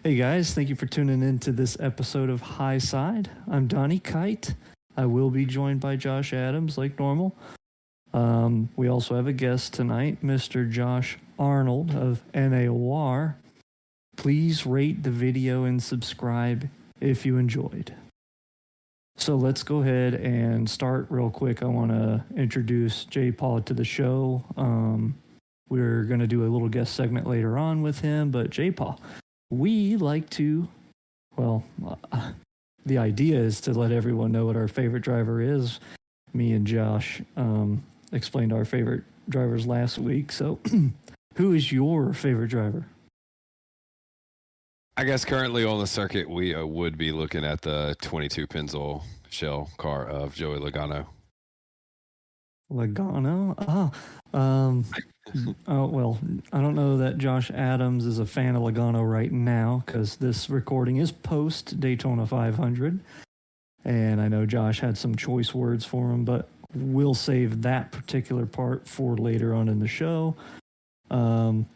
Hey guys, thank you for tuning in to this episode of High Side. I'm Donny Kight. I will be joined by Josh Adams like normal. We also have a guest tonight, Mr. Josh Arnold of NAOR. Please rate the video and subscribe if you enjoyed. So let's go ahead and start real quick. I want to introduce J. Paul to the show. We're going to do a little guest segment later on with him, but J. Paul, we like to, the idea is to let everyone know what our favorite driver is. Me and Josh explained our favorite drivers last week. So who is your favorite driver? I guess currently on the circuit, we would be looking at the 22 Pennzoil shell car of Joey Logano. Logano? Oh, well, I don't know that Josh Adams is a fan of Logano right now because this recording is post Daytona 500. And I know Josh had some choice words for him, but we'll save that particular part for later on in the show. I'm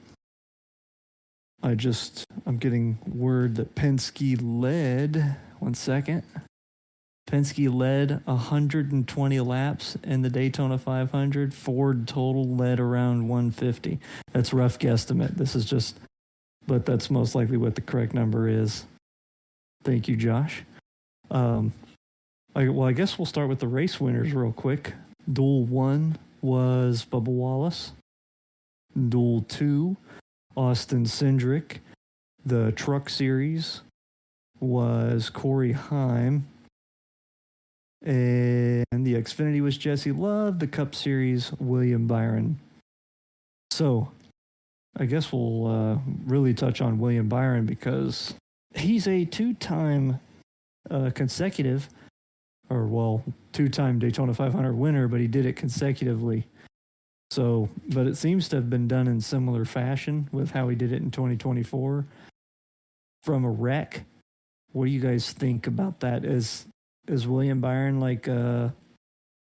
getting word that Penske led, Penske led 120 laps in the Daytona 500. Ford total led around 150. That's a rough guesstimate. But that's most likely what the correct number is. Thank you, Josh. I guess we'll start with the race winners real quick. Duel 1 was Bubba Wallace. Duel 2, Austin Hendrick. The Truck Series was Corey Heim. And the Xfinity was Jesse Love. The Cup Series, William Byron. So I guess we'll really touch on William Byron because he's a two-time consecutive, two-time Daytona 500 winner, but he did it consecutively. So, but it seems to have been done in similar fashion with how he did it in 2024. From a wreck, what do you guys think about that? Is William Byron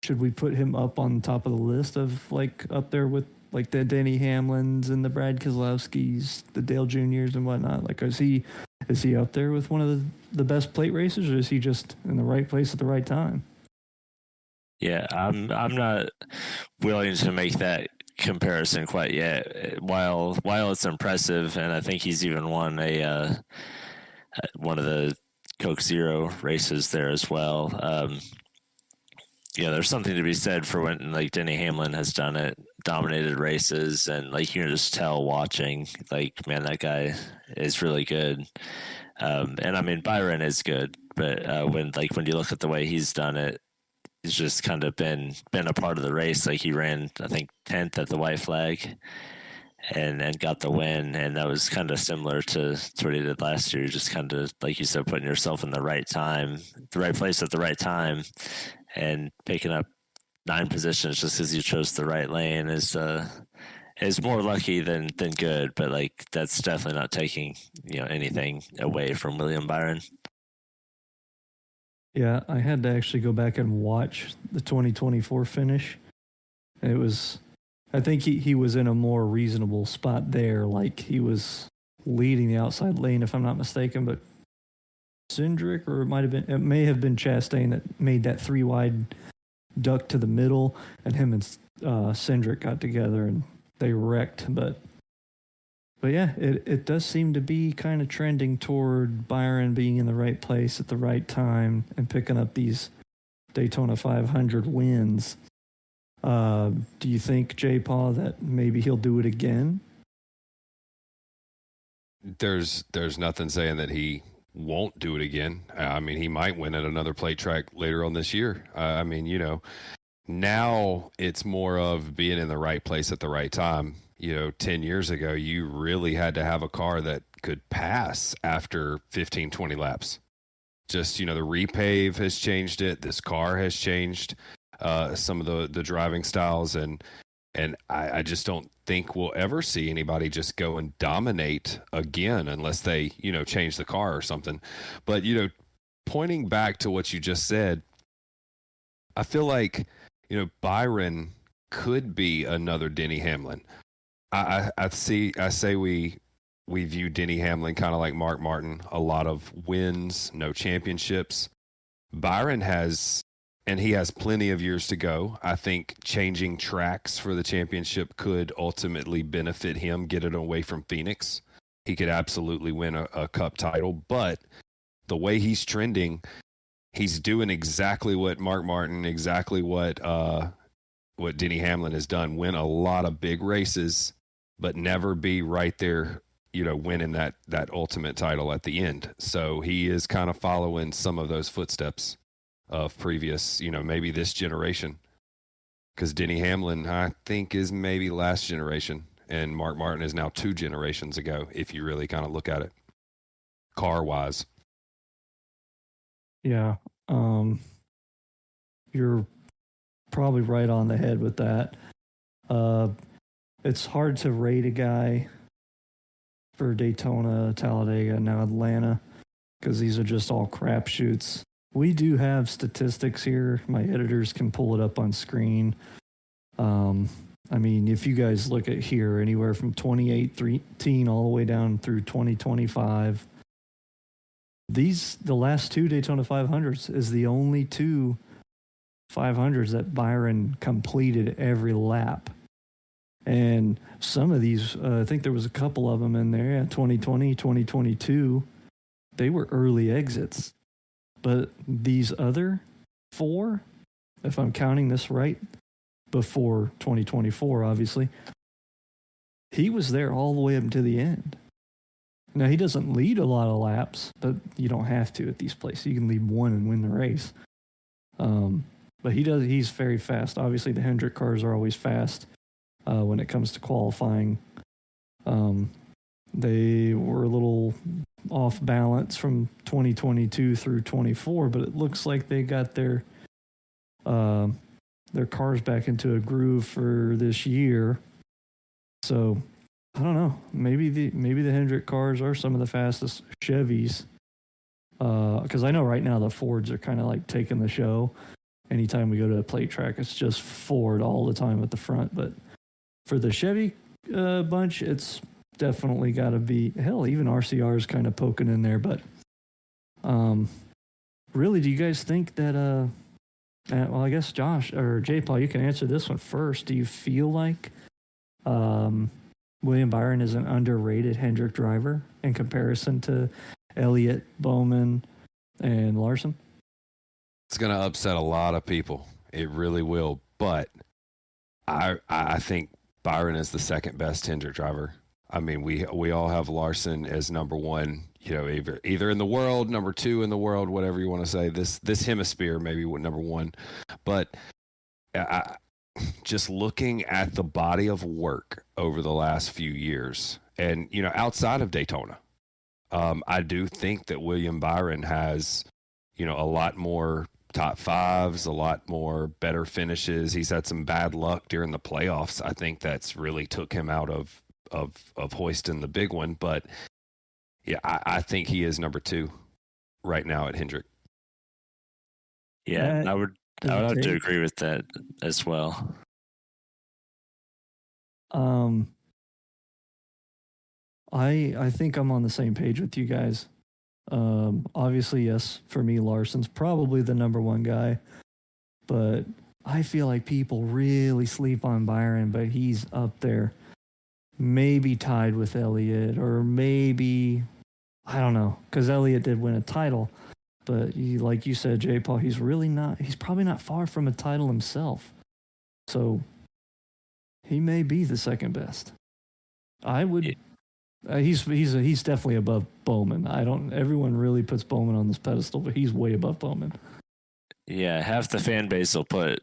should we put him up on top of the list of up there with the Denny Hamlins and the Brad Keselowskis, the Dale Juniors and whatnot? Is he up there with one of the best plate racers, or is he just in the right place at the right time? Yeah, I'm not willing to make that comparison quite yet. While it's impressive, and I think he's even won one of the Coke Zero races there as well. There's something to be said for when Denny Hamlin has done it, dominated races, and you can just tell watching, man, that guy is really good. And I mean, Byron is good, but when you look at the way he's done it, he's just kind of been a part of the race. He ran, I think, 10th at the white flag and got the win. And that was kind of similar to what he did last year. Just kind of, like you said, putting yourself in the right time, the right place at the right time, and picking up 9 positions just because you chose the right lane is more lucky than good. But that's definitely not taking anything away from William Byron. Yeah, I had to actually go back and watch the 2024 finish. I think he was in a more reasonable spot there. He was leading the outside lane, if I'm not mistaken, but Hendrick, or it may have been Chastain that made that 3-wide duck to the middle, and him and Hendrick got together and they wrecked. But yeah, it does seem to be kind of trending toward Byron being in the right place at the right time and picking up these Daytona 500 wins. Do you think, J. Paul, that maybe he'll do it again? There's nothing saying that he won't do it again. I mean, he might win at another plate track later on this year. Now it's more of being in the right place at the right time. 10 years ago, you really had to have a car that could pass after 15, 20 laps. Just, the repave has changed it. This car has changed some of the driving styles. And I just don't think we'll ever see anybody just go and dominate again unless they, change the car or something. But, pointing back to what you just said, I feel like, Byron could be another Denny Hamlin. I say we we view Denny Hamlin kind of like Mark Martin, a lot of wins, no championships. Byron has, and he has plenty of years to go. I think changing tracks for the championship could ultimately benefit him, get it away from Phoenix. He could absolutely win a cup title, but the way he's trending, he's doing exactly what Mark Martin, exactly what Denny Hamlin has done, win a lot of big races, but never be right there, winning that ultimate title at the end. So he is kind of following some of those footsteps of previous, maybe this generation. Because Denny Hamlin, I think, is maybe last generation, and Mark Martin is now 2 generations ago, if you really kind of look at it, car-wise. Yeah. You're probably right on the head with that. It's hard to rate a guy for Daytona, Talladega, now Atlanta, because these are just all crapshoots. We do have statistics here. My editors can pull it up on screen. I mean, if you guys look at here, anywhere from 2018 all the way down through 2025, the last 2 Daytona 500s is the only 2 500s that Byron completed every lap. And some of these, I think there was a couple of them in there, 2020, 2022, they were early exits. But these other 4, if I'm counting this right, before 2024, obviously, he was there all the way up to the end. Now, he doesn't lead a lot of laps, but you don't have to at these places. You can lead 1 and win the race. But he's very fast. Obviously, the Hendrick cars are always fast when it comes to qualifying. They were a little off balance from 2022 through 24, but it looks like they got their cars back into a groove for this year. So I don't know. Maybe the Hendrick cars are some of the fastest Chevys. Because I know right now the Fords are kind of like taking the show. Anytime we go to a plate track, it's just Ford all the time at the front. But for the Chevy bunch, it's definitely got to be, hell, even RCR is kind of poking in there. But really, do you guys think that, well, I guess Josh or J. Paul, you can answer this one first. Do you feel like William Byron is an underrated Hendrick driver in comparison to Elliott, Bowman, and Larson? It's going to upset a lot of people. It really will. But I think Byron is the second best Hendrick driver. I mean, we all have Larson as number 1, either in the world, number 2 in the world, whatever you want to say. This hemisphere, maybe number 1. But just looking at the body of work over the last few years, and outside of Daytona, I do think that William Byron has, a lot more top 5s, a lot more better finishes. He's had some bad luck during the playoffs. I think that's really took him out of hoisting the big one. But yeah, I think he is number 2 right now at Hendrick. Yeah, I would have to agree with that as well. I think I'm on the same page with you guys. Obviously, yes, for me, Larson's probably the number 1 guy, but I feel like people really sleep on Byron, but he's up there, maybe tied with Elliott, or maybe, I don't know, because Elliott did win a title, but like you said, J. Paul, he's probably not far from a title himself, so he may be the second best. I would. He's definitely above Bowman. Everyone really puts Bowman on this pedestal, but he's way above Bowman. Yeah, half the fan base will put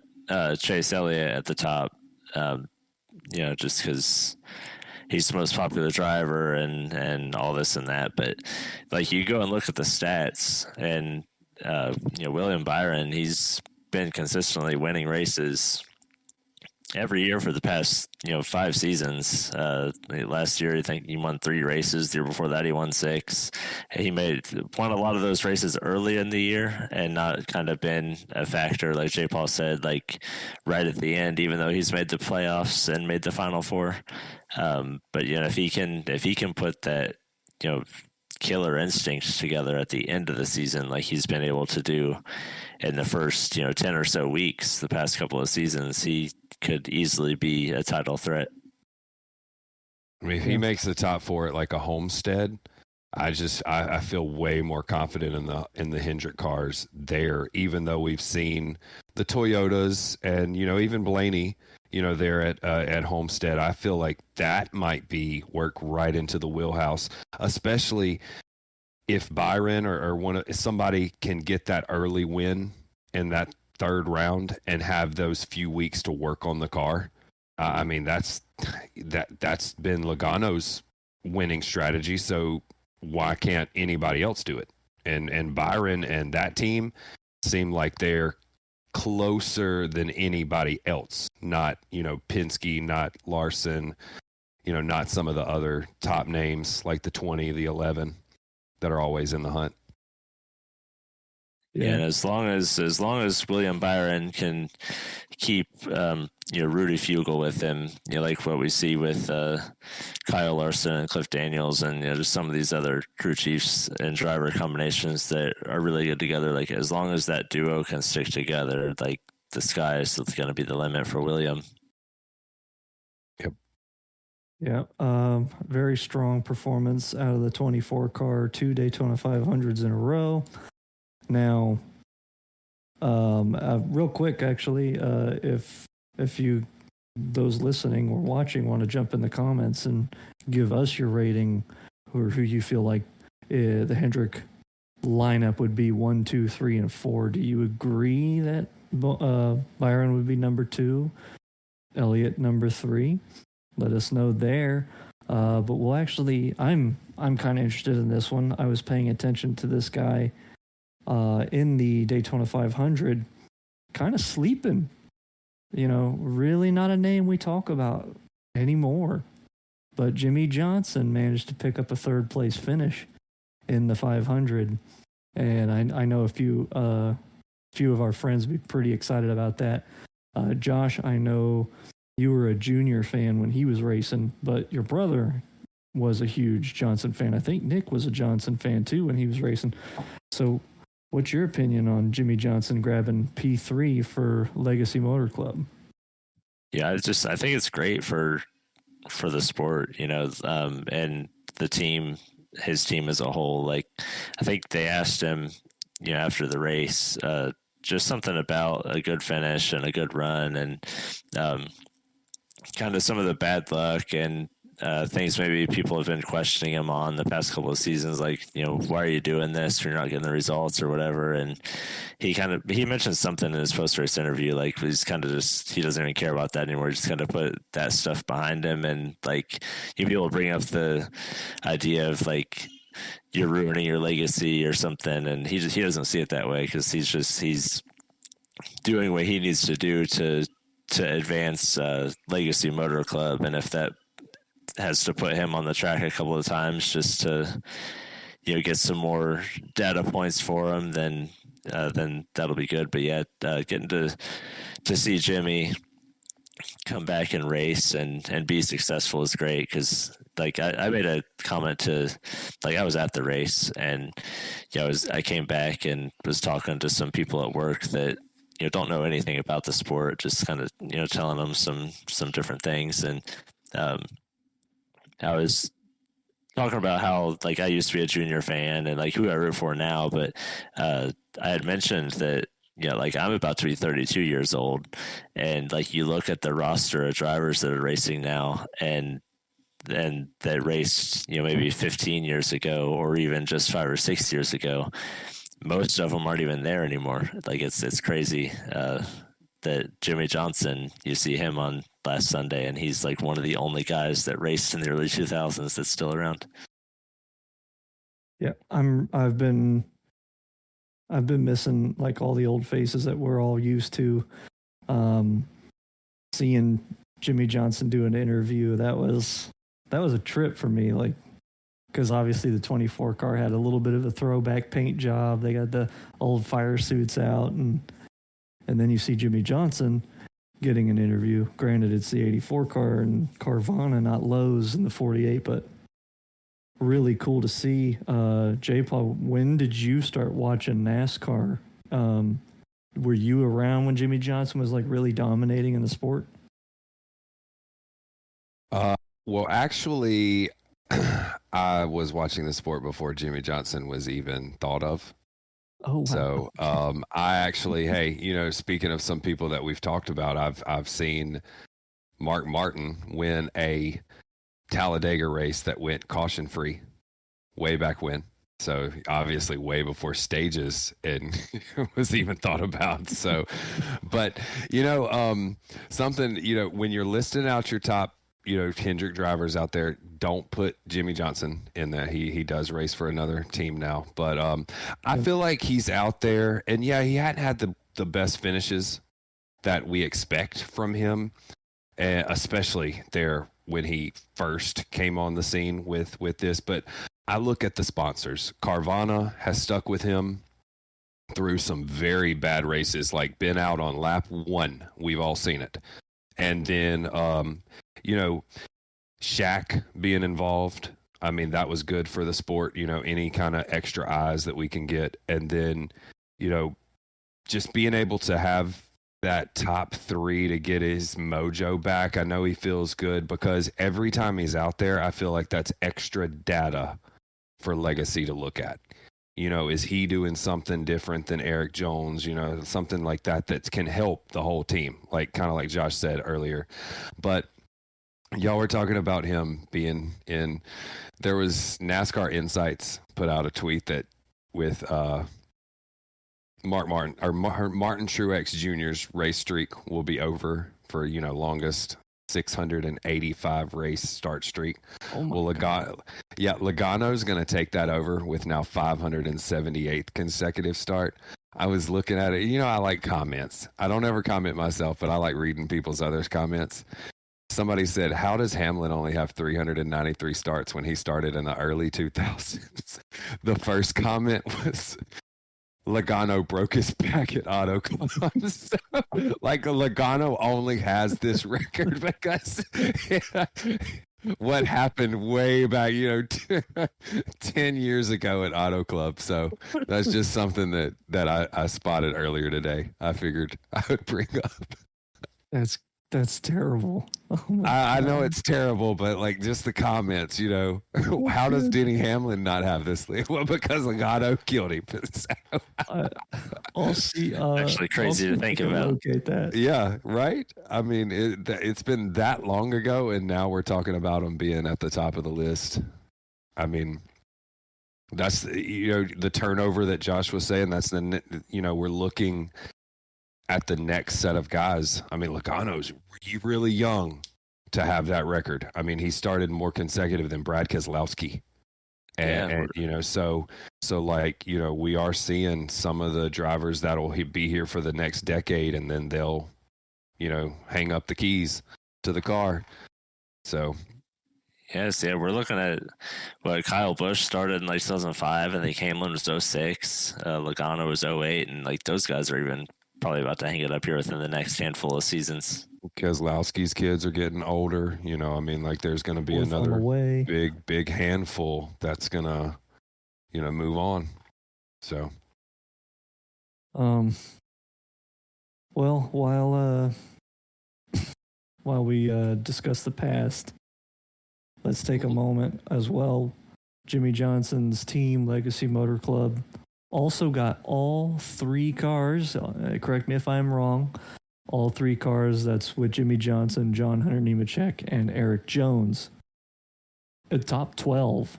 Chase Elliott at the top, just because he's the most popular driver and all this and that. But like, you go and look at the stats, and William Byron, he's been consistently winning races every year for the past 5 seasons. Last year I think he won 3 races. The year before that he won 6. He won a lot of those races early in the year and not kind of been a factor, like J. Paul said, like right at the end, even though he's made the playoffs and made the Final Four. But if he can put that killer instincts together at the end of the season, like he's been able to do in the first 10 or so weeks the past couple of seasons, he could easily be a title threat. I mean, if he makes the top 4 at like a Homestead, I feel way more confident in the Hendrick cars there, even though we've seen the Toyotas and even Blaney there at Homestead. I feel like that might be work right into the wheelhouse, especially if Byron or somebody can get that early win in that 3rd round and have those few weeks to work on the car. I mean, that's been Logano's winning strategy. So why can't anybody else do it? And Byron and that team seem like they're closer than anybody else. Not Penske, not Larson, not some of the other top names like the 20, the 11 that are always in the hunt. Yeah, and as long as William Byron can keep Rudy Fugle with him, like what we see with Kyle Larson and Cliff Daniels, and just some of these other crew chiefs and driver combinations that are really good together. Like as long as that duo can stick together, like the sky is going to be the limit for William. Yep. Yeah. Very strong performance out of the 24 car, 2 Daytona 500s in a row. Now, real quick, actually, if you, those listening or watching, want to jump in the comments and give us your rating or who you feel like the Hendrick lineup would be 1, 2, 3, and 4. Do you agree that Byron would be number 2, Elliott number 3? Let us know there. But we'll actually, I'm kind of interested in this one. I was paying attention to this guy in the Daytona 500, kind of sleeping, really not a name we talk about anymore. But Jimmy Johnson managed to pick up a 3rd place finish in the 500. And I know a few of our friends would be pretty excited about that. Josh, I know you were a Junior fan when he was racing, but your brother was a huge Johnson fan. I think Nick was a Johnson fan too when he was racing. So what's your opinion on Jimmy Johnson grabbing P3 for Legacy Motor Club? Yeah, I think it's great for the sport, and the team, his team as a whole. Like, I think they asked him, after the race, just something about a good finish and a good run, and kind of some of the bad luck and things maybe people have been questioning him on the past couple of seasons, like, why are you doing this? You're not getting the results or whatever. And he mentioned something in his post-race interview, like he's kind of he doesn't even care about that anymore. Just kind of put that stuff behind him. And like, people bring up the idea of like, you're ruining your legacy or something. And he doesn't see it that way, because he's doing what he needs to do to advance Legacy Motor Club. And if that has to put him on the track a couple of times just to get some more data points for him, then that'll be good. But yeah, getting to see Jimmy come back and race and be successful is great, because like I made a comment to, like, I was at the race, and I came back and was talking to some people at work that don't know anything about the sport, just kind of telling them some different things. And I was talking about how, like, I used to be a Junior fan and like who I root for now, but I had mentioned that like I'm about to be 32 years old, and like you look at the roster of drivers that are racing now and that raced maybe 15 years ago or even just 5 or 6 years ago, most of them aren't even there anymore. Like it's crazy that Jimmy Johnson, you see him on last Sunday, and he's like one of the only guys that raced in the early 2000s that's still around. Yeah, I've been missing like all the old faces that we're all used to. seeing Jimmy Johnson do an interview, that was a trip for me. Like, because obviously the 24 car had a little bit of a throwback paint job. They got the old fire suits out, and then you see Jimmy Johnson getting an interview. Granted, it's the 84 car and Carvana, not Lowe's in the 48, but really cool to see. J-Paul, when did you start watching NASCAR? Were you around when Jimmy Johnson was like really dominating in the sport? Well, actually, I was watching the sport before Jimmy Johnson was even thought of. Oh, wow. So, I actually, hey, you know, speaking of some people that we've talked about, I've seen Mark Martin win a Talladega race that went caution free way back when. So obviously way before stages and was even thought about. So, but you know, something, you know, when you're listing out your top, you know, Hendrick drivers out there, don't put Jimmy Johnson in that. He does race for another team now, but I feel like he's out there, and yeah, he hadn't had the best finishes that we expect from him, especially there when he first came on the scene with this. But I look at the sponsors. Carvana has stuck with him through some very bad races, like been out on lap 1. We've all seen it. And then, you know, Shaq being involved. I mean, that was good for the sport, you know, any kind of extra eyes that we can get. And then, you know, just being able to have that top 3 to get his mojo back. I know he feels good because every time he's out there, I feel like that's extra data for Legacy to look at. You know, is he doing something different than Eric Jones? You know, something like that can help the whole team, like kind of like Josh said earlier. But y'all were talking about him being in. There was NASCAR Insights put out a tweet that with Martin Truex Jr.'s race streak will be over for, you know, longest 685 race start streak. Oh my well, God. Logano's going to take that over with now 578th consecutive start. I was looking at it. You know, I like comments. I don't ever comment myself, but I like reading people's others' comments. Somebody said, how does Hamlin only have 393 starts when he started in the early 2000s? The first comment was, Logano broke his back at Auto Club. So, like, Logano only has this record because what happened way back, you know, 10 years ago at Auto Club. So that's just something that I spotted earlier today. I figured I would bring up. That's terrible. Oh I know it's terrible, but like just the comments, you know, how does Denny Hamlin not have this league? Well, because Logano killed him. I'll see. Actually crazy to think about. Locate that. Yeah, right. I mean, it's been that long ago, and now we're talking about him being at the top of the list. I mean, that's, you know, the turnover that Josh was saying. That's the, you know, we're looking at the next set of guys. I mean, Logano's really young to have that record. I mean, he started more consecutive than Brad Keselowski. And you know, so like, you know, we are seeing some of the drivers that'll be here for the next decade, and then they'll, you know, hang up the keys to the car. So. Yes, yeah, we're looking at what Kyle Busch started in like 2005, and then Hamlin was 06, Logano was 08, and like those guys are even probably about to hang it up here within the next handful of seasons. Keselowski's kids are getting older, you know. I mean, like there's going to be another big handful that's going to, you know, move on. So, well, while we discuss the past, let's take a moment as well. Jimmy Johnson's team, Legacy Motor Club, also got all 3 cars, correct me if I'm wrong, all 3 cars that's with Jimmy Johnson, John Hunter Nemechek, and Eric Jones. At top 12.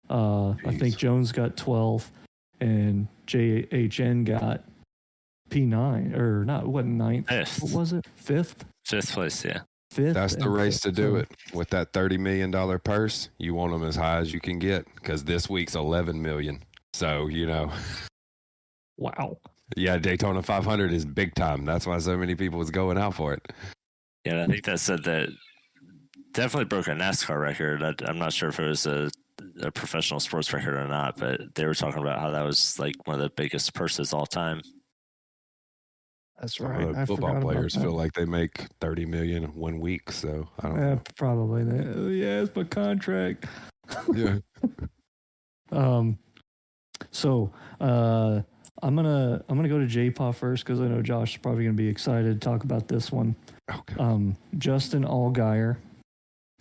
I think Jones got 12, and JHN got P9, or not, what, 9th? 5th. What was it? 5th? 5th place, yeah. 5th. That's the race to do it. With that $30 million purse, you want them as high as you can get, because this week's $11 million. So, you know. Wow. Yeah, Daytona 500 is big time. That's why so many people was going out for it. Yeah, I think that said that definitely broke a NASCAR record. I'm not sure if it was a professional sports record or not, but they were talking about how that was like one of the biggest purses all time. That's Some right. of the I football forgot about players that. feel like they make 30 million in 1 week, so I don't know. Probably. Yeah, it's my contract. Yeah. So I'm gonna go to J-Paw first because I know Josh is probably gonna be excited to talk about this one. Okay. Justin Allgaier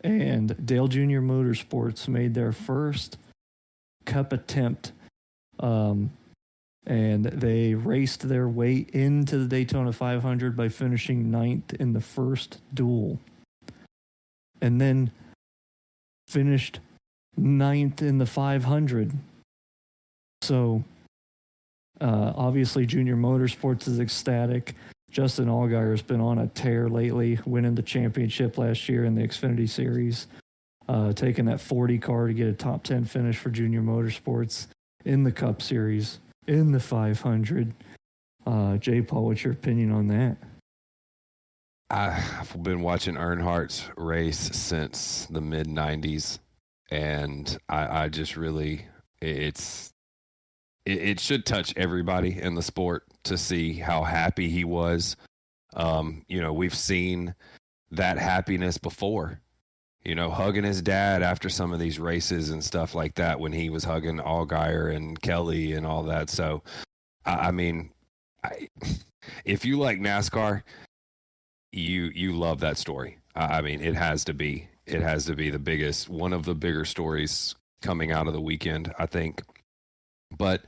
and Dale Jr. Motorsports made their first Cup attempt, and they raced their way into the Daytona 500 by finishing 9th in the first duel, and then finished 9th in the 500. So, obviously, Junior Motorsports is ecstatic. Justin Allgaier has been on a tear lately, winning the championship last year in the Xfinity Series, taking that 40 car to get a top 10 finish for Junior Motorsports in the Cup Series, in the 500. J. Paul, what's your opinion on that? I've been watching Earnhardt's race since the mid 90s, and I just really, it should touch everybody in the sport to see how happy he was. We've seen that happiness before, hugging his dad after some of these races and stuff like that when he was hugging Allgaier and Kelly and all that. So, if you like NASCAR, you love that story. It has to be one of the bigger stories coming out of the weekend, I think. But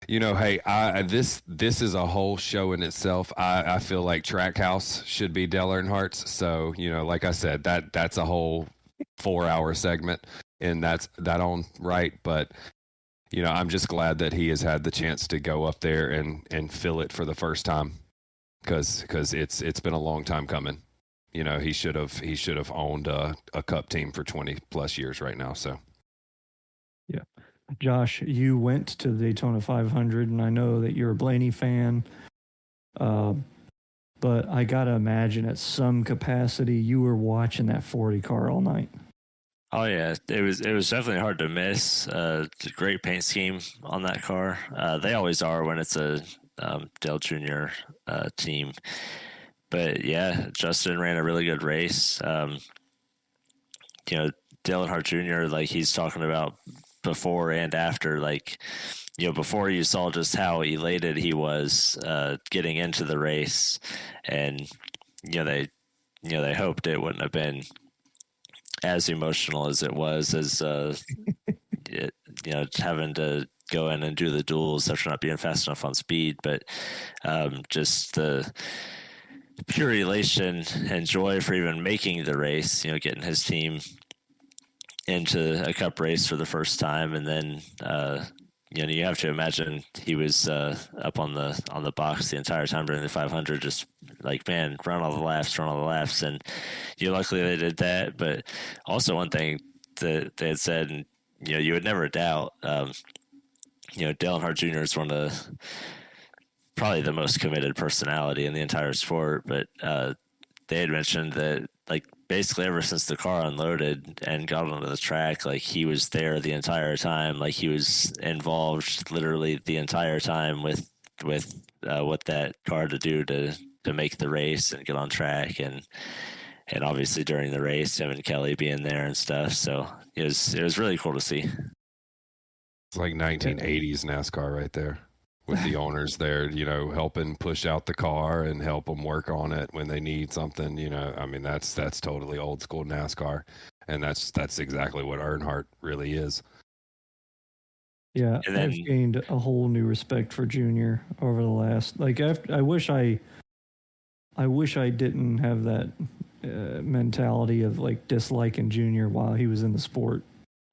hey, this is a whole show in itself. I feel like Trackhouse should be Dale Earnhardt's. So like I said, that's a whole 4-hour segment, and that's that on right. But I'm just glad that he has had the chance to go up there and fill it for the first time, because it's been a long time coming. He should have owned a Cup team for 20 plus years right now. So yeah. Josh, you went to the Daytona 500, and I know that you're a Blaney fan, but I got to imagine at some capacity you were watching that 40 car all night. Oh yeah, it was definitely hard to miss. Great paint scheme on that car. They always are when it's a Dale Jr. Team. But yeah, Justin ran a really good race. Dale Earnhardt Jr., like he's talking about before and after, like, before you saw just how elated he was getting into the race, and they hoped it wouldn't have been as emotional as it was, as having to go in and do the duels after not being fast enough on speed, but just the pure elation and joy for even making the race, getting his team into a Cup race for the first time. And then you have to imagine he was up on the box the entire time during the 500, just like, man, run all the laps. And luckily they did that. But also one thing that they had said, and you would never doubt, Dale Earnhardt Jr. is one of probably the most committed personality in the entire sport. But they had mentioned that, like, basically ever since the car unloaded and got onto the track, like, he was there the entire time. Like, he was involved literally the entire time with what that car to do to make the race and get on track, and obviously during the race, him and Kelly being there and stuff. So it was really cool to see. It's like 1980s NASCAR right there, with the owners there, helping push out the car and help them work on it when they need something. That's totally old school NASCAR, and that's exactly what Earnhardt really is. Yeah, and then, I've gained a whole new respect for Junior over the last. Like, I wish I didn't have that mentality of like disliking Junior while he was in the sport,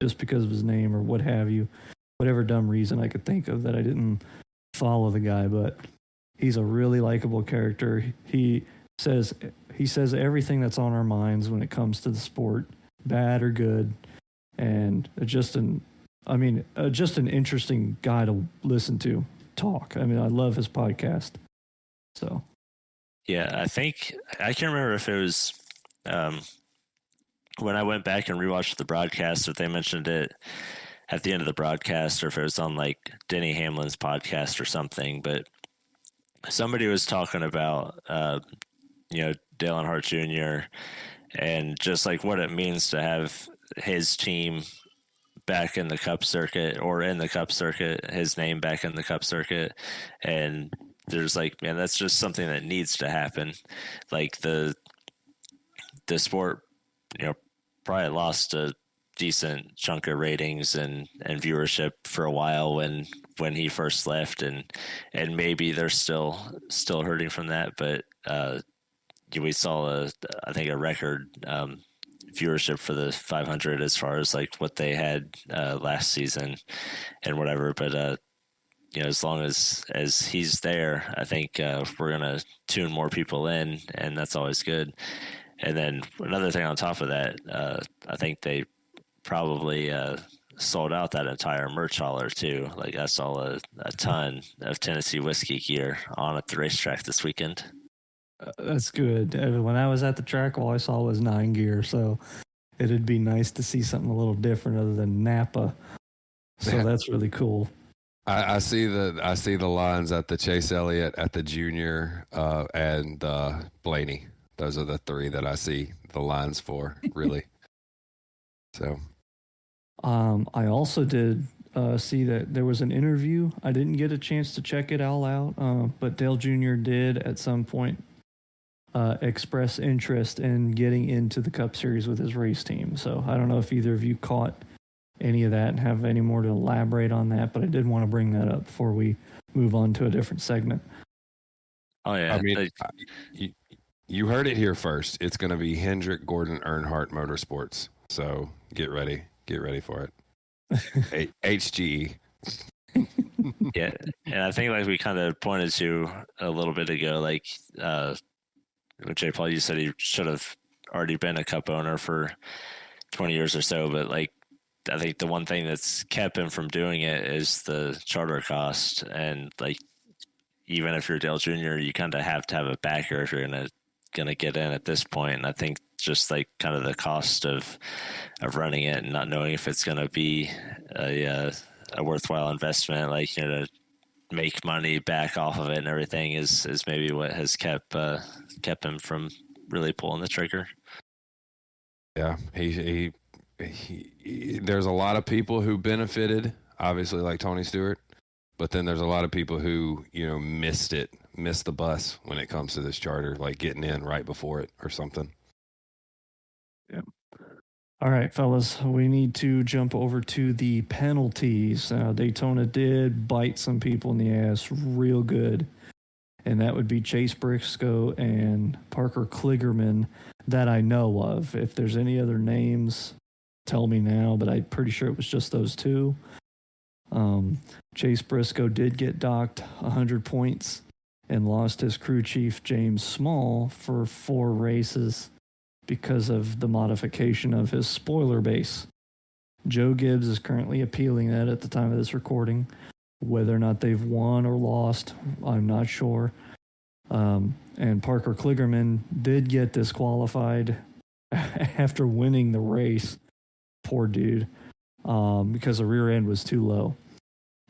just because of his name or what have you, whatever dumb reason I could think of that I didn't follow the guy. But he's a really likable character. He says everything that's on our minds when it comes to the sport, bad or good, and just an interesting guy to listen to talk. I love his podcast. So yeah, I think I can't remember if it was when I went back and rewatched the broadcast, if they mentioned it at the end of the broadcast, or if it was on like Denny Hamlin's podcast or something, but somebody was talking about, Dale Earnhardt Jr. and just like what it means to have his team back in the Cup circuit, or in the Cup circuit, his name back in the Cup circuit. And there's like, man, that's just something that needs to happen. Like the sport, probably lost a decent chunk of ratings and viewership for a while when he first left, and maybe they're still hurting from that. But we saw I think a record viewership for the 500 as far as like what they had last season and whatever. But as long as he's there, I think we're gonna tune more people in, and that's always good. And then another thing on top of that, I think they probably sold out that entire merch hauler too. Like I saw a ton of Tennessee whiskey gear on at the racetrack this weekend. That's good. When I was at the track, all I saw was 9 gear, so it'd be nice to see something a little different other than Napa. So that's really cool. I see the lines at the Chase Elliott, at the Junior, and Blaney. Those are the 3 that I see the lines for, really. So, I also did see that there was an interview. I didn't get a chance to check it all out, but Dale Jr. did at some point express interest in getting into the Cup Series with his race team. So I don't know if either of you caught any of that and have any more to elaborate on that, but I did want to bring that up before we move on to a different segment. Oh, yeah. I mean, you heard it here first. It's going to be Hendrick, Gordon, Earnhardt Motorsports. So get ready for it. HGE. Yeah, and I think like we kind of pointed to a little bit ago, like J. Paul, you said he should have already been a Cup owner for 20 years or so, but like I think the one thing that's kept him from doing it is the charter cost. And like even if you're Dale Jr., you kind of have to have a backer if you're gonna get in at this point. And I think just like kind of the cost of running it and not knowing if it's gonna be a worthwhile investment, like to make money back off of it and everything is maybe what has kept him from really pulling the trigger. Yeah, he there's a lot of people who benefited, obviously, like Tony Stewart, but then there's a lot of people who missed the bus when it comes to this charter, like getting in right before it or something. Yeah. All right, fellas, we need to jump over to the penalties. Daytona did bite some people in the ass real good, and that would be Chase Briscoe and Parker Kligerman that I know of. If there's any other names, tell me now, but I'm pretty sure it was just those 2. Chase Briscoe did get docked 100 points and lost his crew chief, James Small, for 4 races because of the modification of his spoiler base. Joe Gibbs is currently appealing that at the time of this recording. Whether or not they've won or lost, I'm not sure. And Parker Kligerman did get disqualified after winning the race. Poor dude. Because the rear end was too low.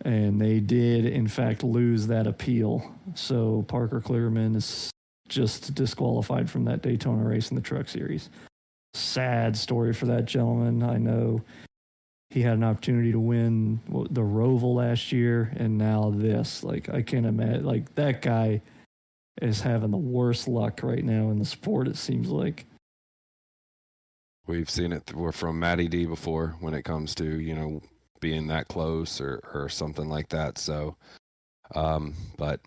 And they did, in fact, lose that appeal. So Parker Kligerman is just disqualified from that Daytona race in the Truck Series. Sad story for that gentleman. I know he had an opportunity to win the Roval last year, and now this. Like, I can't imagine. Like, that guy is having the worst luck right now in the sport, it seems like. We've seen it from Matty D before when it comes to, being that close or something like that. So, but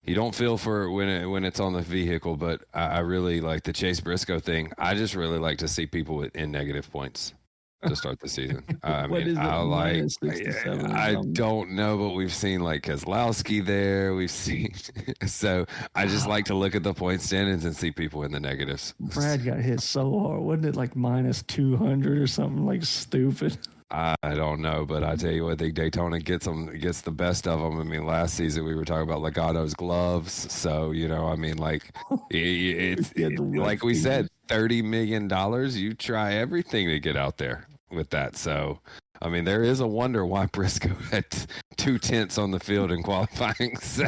you don't feel for when it's on the vehicle, but I really like the Chase Briscoe thing. I just really like to see people in negative points to start the season. I mean, I don't know, but we've seen like Keselowski there. We've seen, so I just like to look at the point standings and see people in the negatives. Brad got hit so hard. Wasn't it like -200 or something like stupid? I don't know, but I tell you what, I think Daytona gets the best of them. I mean, last season we were talking about Legato's gloves, so I mean, like it's Yeah, the web like we feed. said, $30 million. You try everything to get out there with that. So, I mean, there is a wonder why Briscoe had 2/10 on the field in qualifying. So,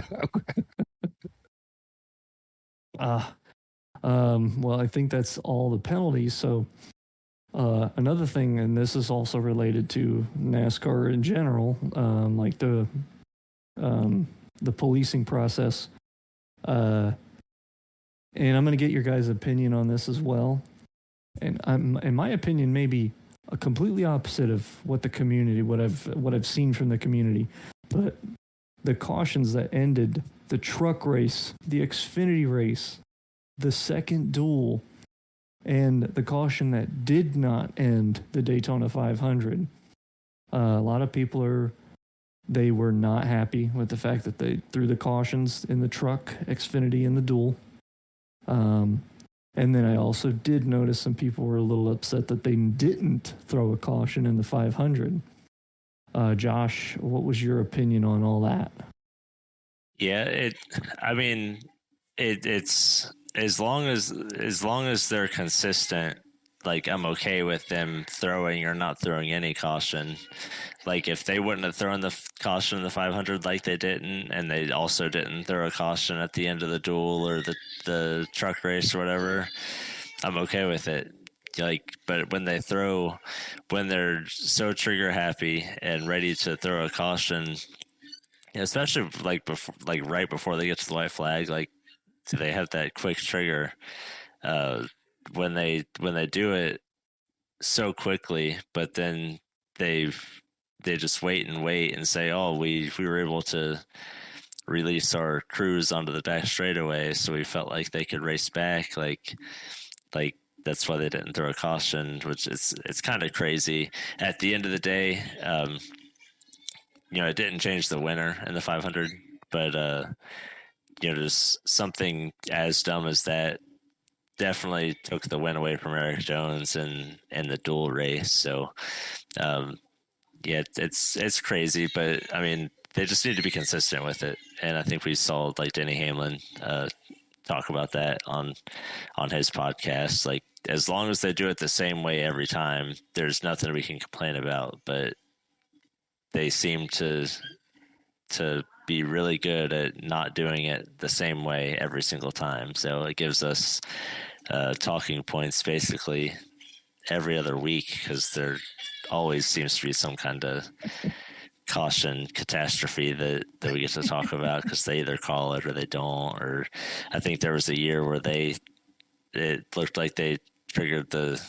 well, I think that's all the penalties. So, another thing, and this is also related to NASCAR in general, like the policing process. And I'm going to get your guys' opinion on this as well. And in my opinion, maybe a completely opposite of what I've seen from the community. But the cautions that ended the truck race, the Xfinity race, the second duel, and the caution that did not end the Daytona 500. A lot of people were not happy with the fact that they threw the cautions in the truck, Xfinity, and the duel. And then I also did notice some people were a little upset that they didn't throw a caution in the 500. Josh, what was your opinion on all that? Yeah, it's as long as they're consistent, like I'm okay with them throwing or not throwing any caution. Like if they wouldn't have thrown the caution in the 500 like they didn't, and they also didn't throw a caution at the end of the duel or the truck race or whatever, I'm okay with it. Like, but when they're so trigger happy and ready to throw a caution, especially like right before they get to the white flag, like they have that quick trigger. When they do it so quickly, but then they just wait and say, oh, we were able to release our crews onto the back straightaway, so we felt like they could race back. Like that's why they didn't throw a caution, which it's kind of crazy. At the end of the day, it didn't change the winner in the 500, but just something as dumb as that definitely took the win away from Eric Jones in the dual race. So, it's crazy, but I mean, they just need to be consistent with it. And I think we saw like Denny Hamlin talk about that on his podcast. Like, as long as they do it the same way every time, there's nothing we can complain about. But they seem to be really good at not doing it the same way every single time. So it gives us talking points basically every other week, because there always seems to be some kind of caution catastrophe that we get to talk about, because they either call it or they don't. Or I think there was a year where it looked like they triggered the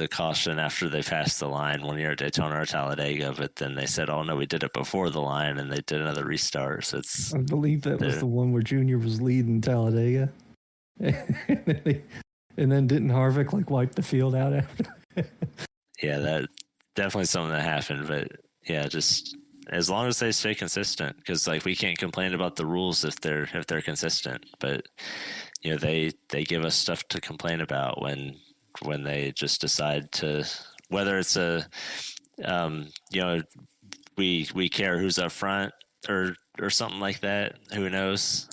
caution after they passed the line one year at Daytona or Talladega, but then they said, oh no, we did it before the line, and they did another restart. So I believe that was the one where Junior was leading Talladega. And then didn't Harvick like wipe the field out after? Yeah, that definitely something that happened. But yeah, just as long as they stay consistent, because like we can't complain about the rules if they're consistent. But they give us stuff to complain about when they just decide to, whether it's we care who's up front or something like that. Who knows?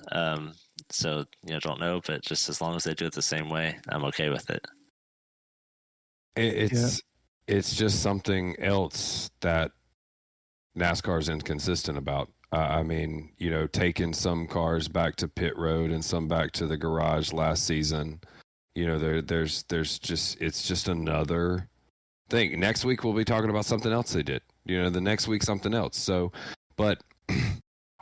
So don't know, but just as long as they do it the same way, I'm okay with it. It's just something else that NASCAR's inconsistent about. I mean, taking some cars back to pit road and some back to the garage last season. There's it's just another thing. Next week we'll be talking about something else they did. The next week something else. So, but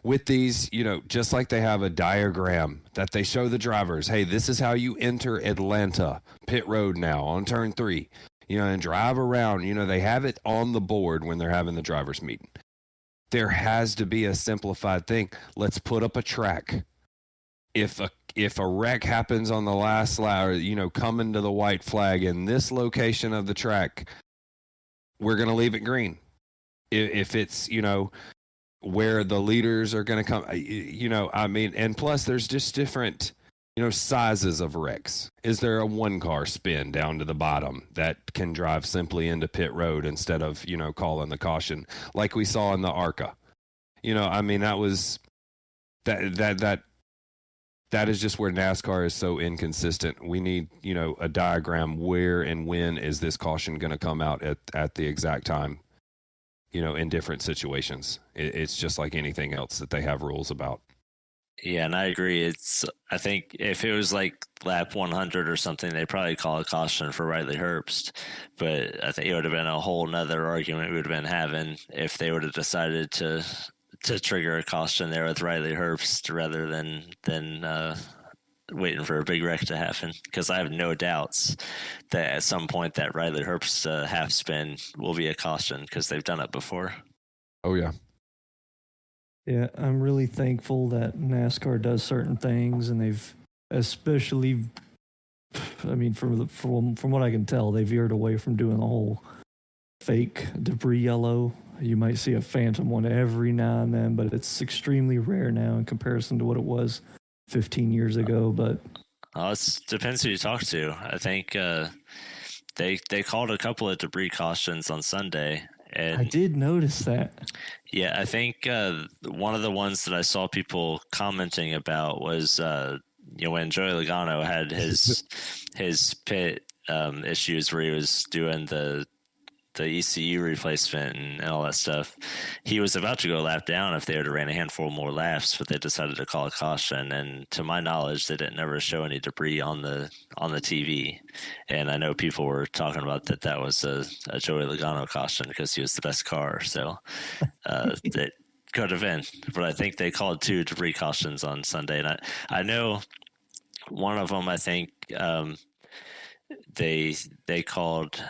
with these, just like they have a diagram that they show the drivers, hey, this is how you enter Atlanta pit road now on turn 3, and drive around. They have it on the board when they're having the drivers meeting. There has to be a simplified thing. Let's put up a track. If a wreck happens on the last lap, coming to the white flag in this location of the track, we're going to leave it green. If it's, where the leaders are going to come, I mean, and plus there's just different, sizes of wrecks. Is there a one car spin down to the bottom that can drive simply into pit road instead of, calling the caution like we saw in the ARCA? That was that is just where NASCAR is so inconsistent. We need, a diagram where and when is this caution going to come out at the exact time, in different situations. It's just like anything else that they have rules about. Yeah, and I agree. I think if it was like lap 100 or something, they'd probably call a caution for Riley Herbst. But I think it would have been a whole nother argument we would have been having if they would have decided to trigger a caution there with Riley Herbst rather than waiting for a big wreck to happen. Because I have no doubts that at some point that Riley Herbst half spin will be a caution because they've done it before. Oh, yeah. Yeah, I'm really thankful that NASCAR does certain things, and they've especially, from what I can tell, they veered away from doing the whole fake debris yellow. You might see a phantom one every now and then, but it's extremely rare now in comparison to what it was 15 years ago. But it depends who you talk to. I think they called a couple of debris cautions on Sunday. And I did notice that. Yeah, I think one of the ones that I saw people commenting about was when Joey Logano had his pit issues where he was doing the ECU replacement and all that stuff. He was about to go lap down if they had ran a handful more laps, but they decided to call a caution. And to my knowledge, they didn't ever show any debris on the TV. And I know people were talking about that was a Joey Logano caution because he was the best car. So it could have been. But I think they called 2 debris cautions on Sunday. And I know one of them, I think they called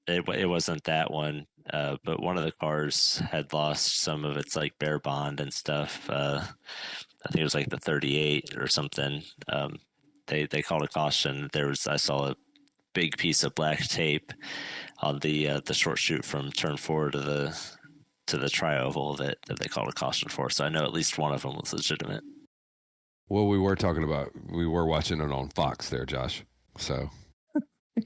it wasn't that one, but one of the cars had lost some of its like bare bond and stuff. I think it was like the 38 or something. They called a caution. I saw a big piece of black tape on the short chute from turn 4 to the tri-oval that they called a caution for. So I know at least one of them was legitimate. Well, we were watching it on Fox there, Josh. So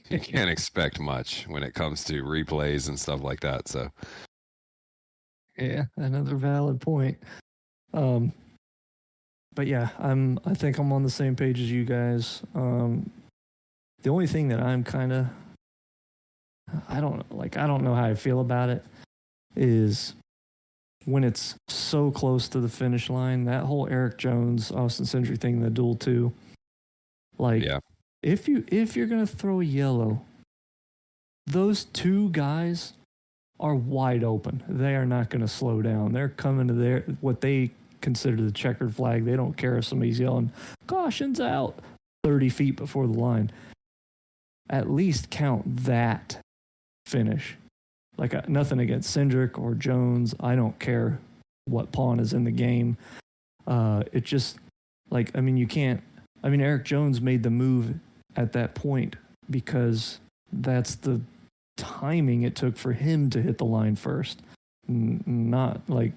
you can't expect much when it comes to replays and stuff like that. So, yeah, another valid point. But yeah, I think I'm on the same page as you guys. The only thing that I'm kind of, I don't know how I feel about it is when it's so close to the finish line. That whole Eric Jones, Austin Cindric thing, the duel 2, yeah. If you're gonna throw a yellow, those 2 guys are wide open. They are not gonna slow down. They're coming to what they consider the checkered flag. They don't care if somebody's yelling "caution's out" 30 feet before the line. At least count that finish. Like nothing against Cindric or Jones. I don't care what pawn is in the game. It just you can't. Eric Jones made the move at that point because that's the timing it took for him to hit the line first. Not, I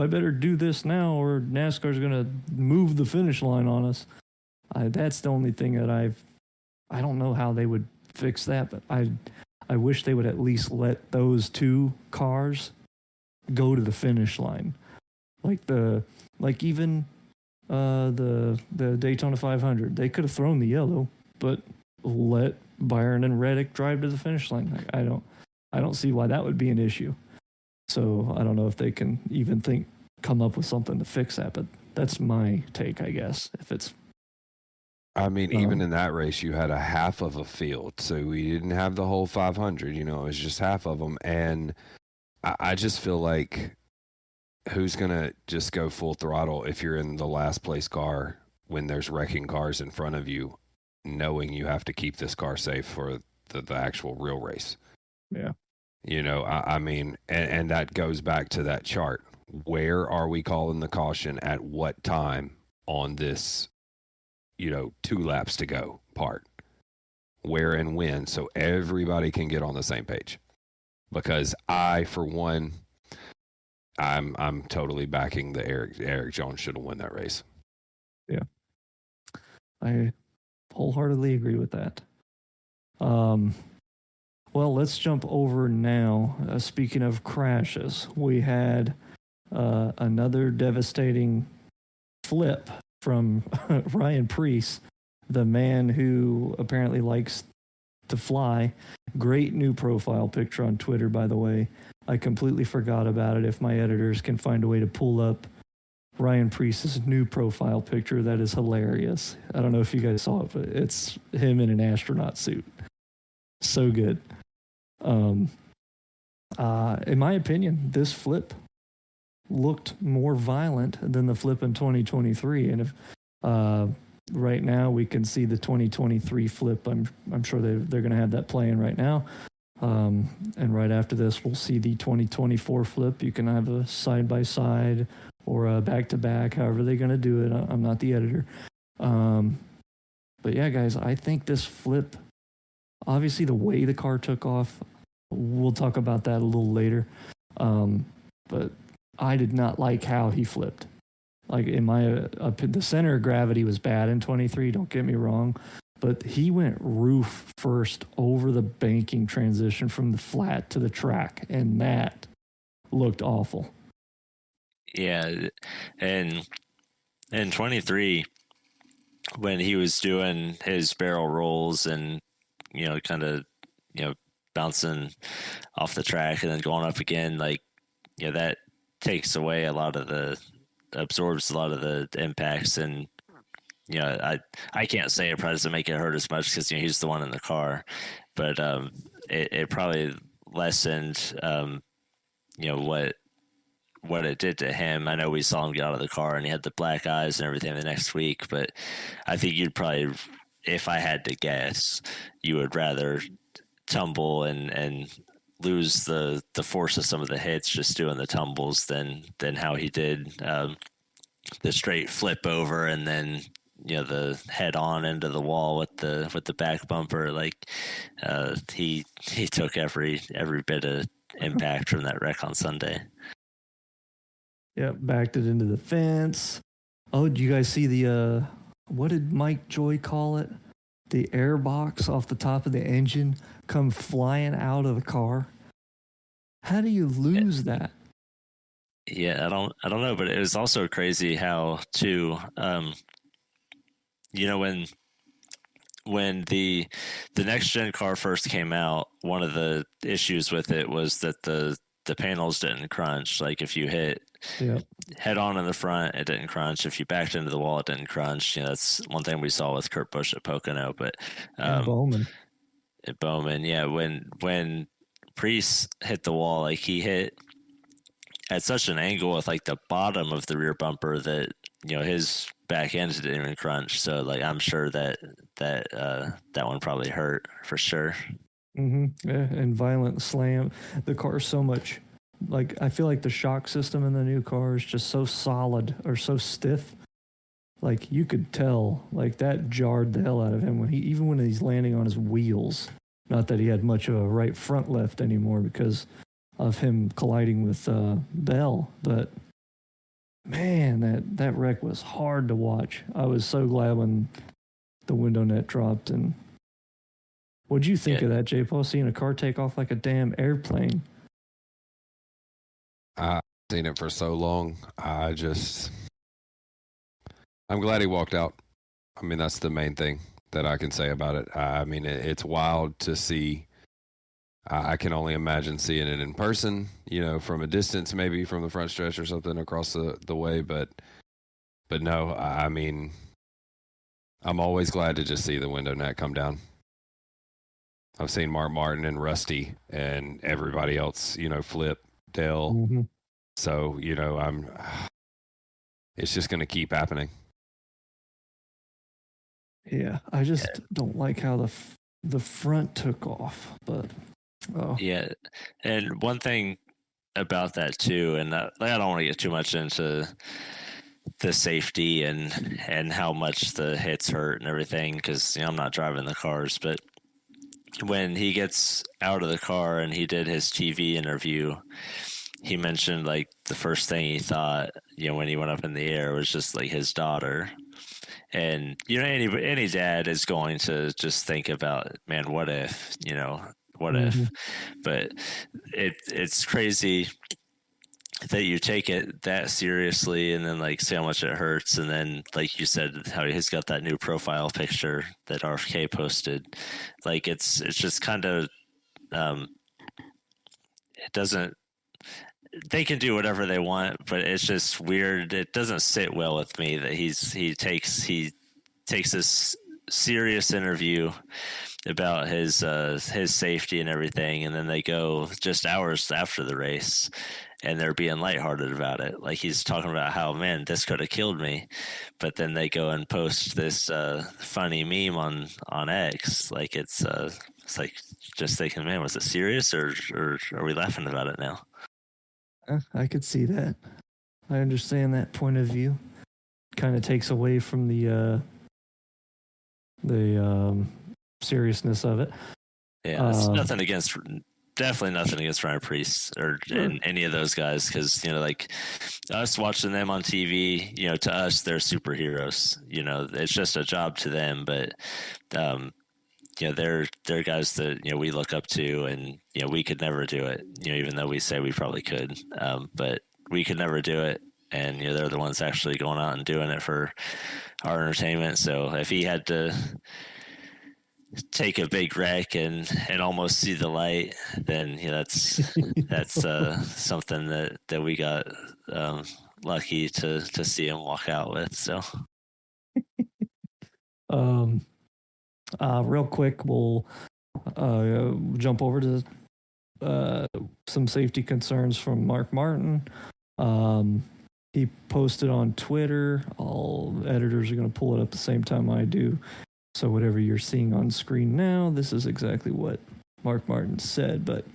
better do this now or NASCAR's going to move the finish line on us. That's the only thing that I don't know how they would fix that, but I wish they would at least let those 2 cars go to the finish line. Even the Daytona 500, they could have thrown the yellow, but let Byron and Reddick drive to the finish line. I don't see why that would be an issue. So I don't know if they can even come up with something to fix that, but that's my take, I guess. If it's, even in that race, you had a half of a field, so we didn't have the whole 500. It was just half of them, and I just feel like, who's going to just go full throttle if you're in the last place car when there's wrecking cars in front of you, knowing you have to keep this car safe for the actual real race? Yeah. And that goes back to that chart. Where are we calling the caution at what time on this, 2 laps to go part? Where and when, so everybody can get on the same page. Because for one, I'm totally backing the Eric Jones should have won that race. Yeah. I wholeheartedly agree with that. Well, let's jump over now. Speaking of crashes, we had another devastating flip from Ryan Preece, the man who apparently likes to fly. Great new profile picture on Twitter, by the way. I completely forgot about it. If my editors can find a way to pull up Ryan Preece's new profile picture, that is hilarious. I don't know if you guys saw it, but it's him in an astronaut suit. So good. In my opinion, this flip looked more violent than the flip in 2023. And if right now we can see the 2023 flip, I'm sure they're going to have that playing right now. And right after this, we'll see the 2024 flip. You can have a side by side or a back to back, however they're going to do it. I'm not the editor. But yeah, guys, I think this flip, obviously the way the car took off, we'll talk about that a little later. But I did not like how he flipped. Like in my the center of gravity was bad in 23, don't get me wrong, but he went roof first over the banking transition from the flat to the track, and that looked awful. Yeah, and in 23, when he was doing his barrel rolls and kind of bouncing off the track and then going up again, like that takes away absorbs a lot of the impacts. And I can't say it probably doesn't make it hurt as much because he's the one in the car, but it probably lessened what it did to him. I know we saw him get out of the car and he had the black eyes and everything the next week, but I think you'd probably, if I had to guess, you would rather tumble and lose the force of some of the hits just doing the tumbles than how he did the straight flip over and then the head on into the wall with the back bumper. Like he took every bit of impact from that wreck on Sunday. Yeah, backed it into the fence. Oh, did you guys see the what did Mike Joy call it? The air box off the top of the engine come flying out of the car. How do you lose that? Yeah, I don't know, but it was also crazy how too when the next gen car first came out, one of the issues with it was that the panels didn't crunch. Like if you hit head on in the front, it didn't crunch. If you backed into the wall, it didn't crunch. That's one thing we saw with Kurt Busch at Pocono. But Bowman, yeah, when Preece hit the wall, like he hit at such an angle with like the bottom of the rear bumper that his back end didn't even crunch. So like I'm sure that one probably hurt for sure. Mm-hmm. Yeah, and violent slam. The car's so much, like I feel like the shock system in the new car is just so solid or so stiff. Like you could tell, like that jarred the hell out of him when he's landing on his wheels. Not that he had much of a right front left anymore because of him colliding with Bell, but man, that wreck was hard to watch. I was so glad when the window net dropped. And what'd you think of that, J. Paul, seeing a car take off like a damn airplane? I've seen it for so long. I'm glad he walked out. I mean, that's the main thing that I can say about it. I mean, it's wild to see. I can only imagine seeing it in person, from a distance, maybe from the front stretch or something across the way. But no, I mean, I'm always glad to just see the window net come down. I've seen Mark Martin and Rusty and everybody else, flip, Dale. Mm-hmm. So, it's just going to keep happening. Yeah, I just don't like how the front took off, but yeah. And one thing about that too, and I don't want to get too much into the safety and how much the hits hurt and everything because I'm not driving the cars, but when he gets out of the car and he did his TV interview, he mentioned like the first thing he thought when he went up in the air was just like his daughter. And any dad is going to just think about, man, what if, what if? But it's crazy that you take it that seriously, and then like see how much it hurts, and then like you said, how he's got that new profile picture that RFK posted. Like it's just kind of it doesn't. They can do whatever they want, but it's just weird. It doesn't sit well with me that he takes this serious interview about his safety and everything, and then they go just hours after the race and they're being lighthearted about it. Like he's talking about how, man, this could have killed me, but then they go and post this funny meme on X. Like it's like just thinking, man, was it serious or are we laughing about it now? I could see that. I understand that point of view. Kind of takes away from the seriousness of it. Yeah, it's definitely nothing against Ryan Preece or any of those guys, because like us watching them on TV, to us they're superheroes. It's just a job to them, but they're guys that we look up to, and we could never do it. Even though we say we probably could, but we could never do it. And they're the ones actually going out and doing it for our entertainment. So if he had to take a big wreck and almost see the light, then that's something that we got lucky to see him walk out with. So real quick, we'll jump over to some safety concerns from Mark Martin. He posted on Twitter. All editors are going to pull it up the same time I do. So whatever you're seeing on screen now, this is exactly what Mark Martin said. But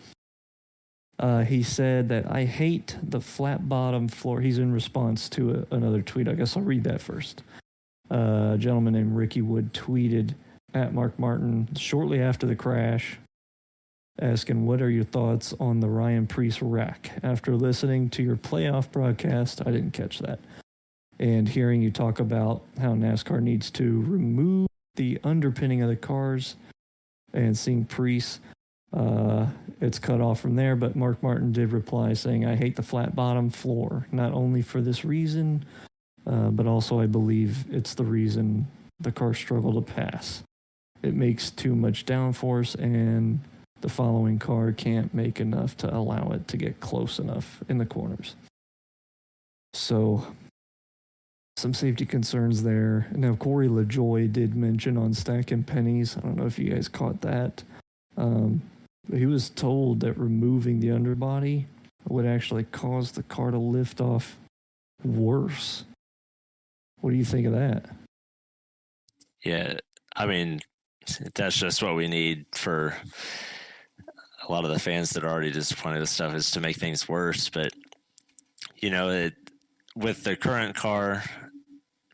he said that I hate the flat bottom floor. He's in response to another tweet. I guess I'll read that first. A gentleman named Ricky Wood tweeted at Mark Martin shortly after the crash, asking, what are your thoughts on the Ryan Preece wreck? After listening to your playoff broadcast, I didn't catch that, and hearing you talk about how NASCAR needs to remove the underpinning of the cars, and seeing Preece, it's cut off from there. But Mark Martin did reply saying, I hate the flat bottom floor, not only for this reason, but also I believe it's the reason the cars struggle to pass. It makes too much downforce, and the following car can't make enough to allow it to get close enough in the corners. So, some safety concerns there. Now, Corey LaJoy did mention on Stacking Pennies, I don't know if you guys caught that, he was told that removing the underbody would actually cause the car to lift off worse. What do you think of that? Yeah, I mean, that's just what we need for a lot of the fans that are already disappointed with stuff, is to make things worse. But, with the current car,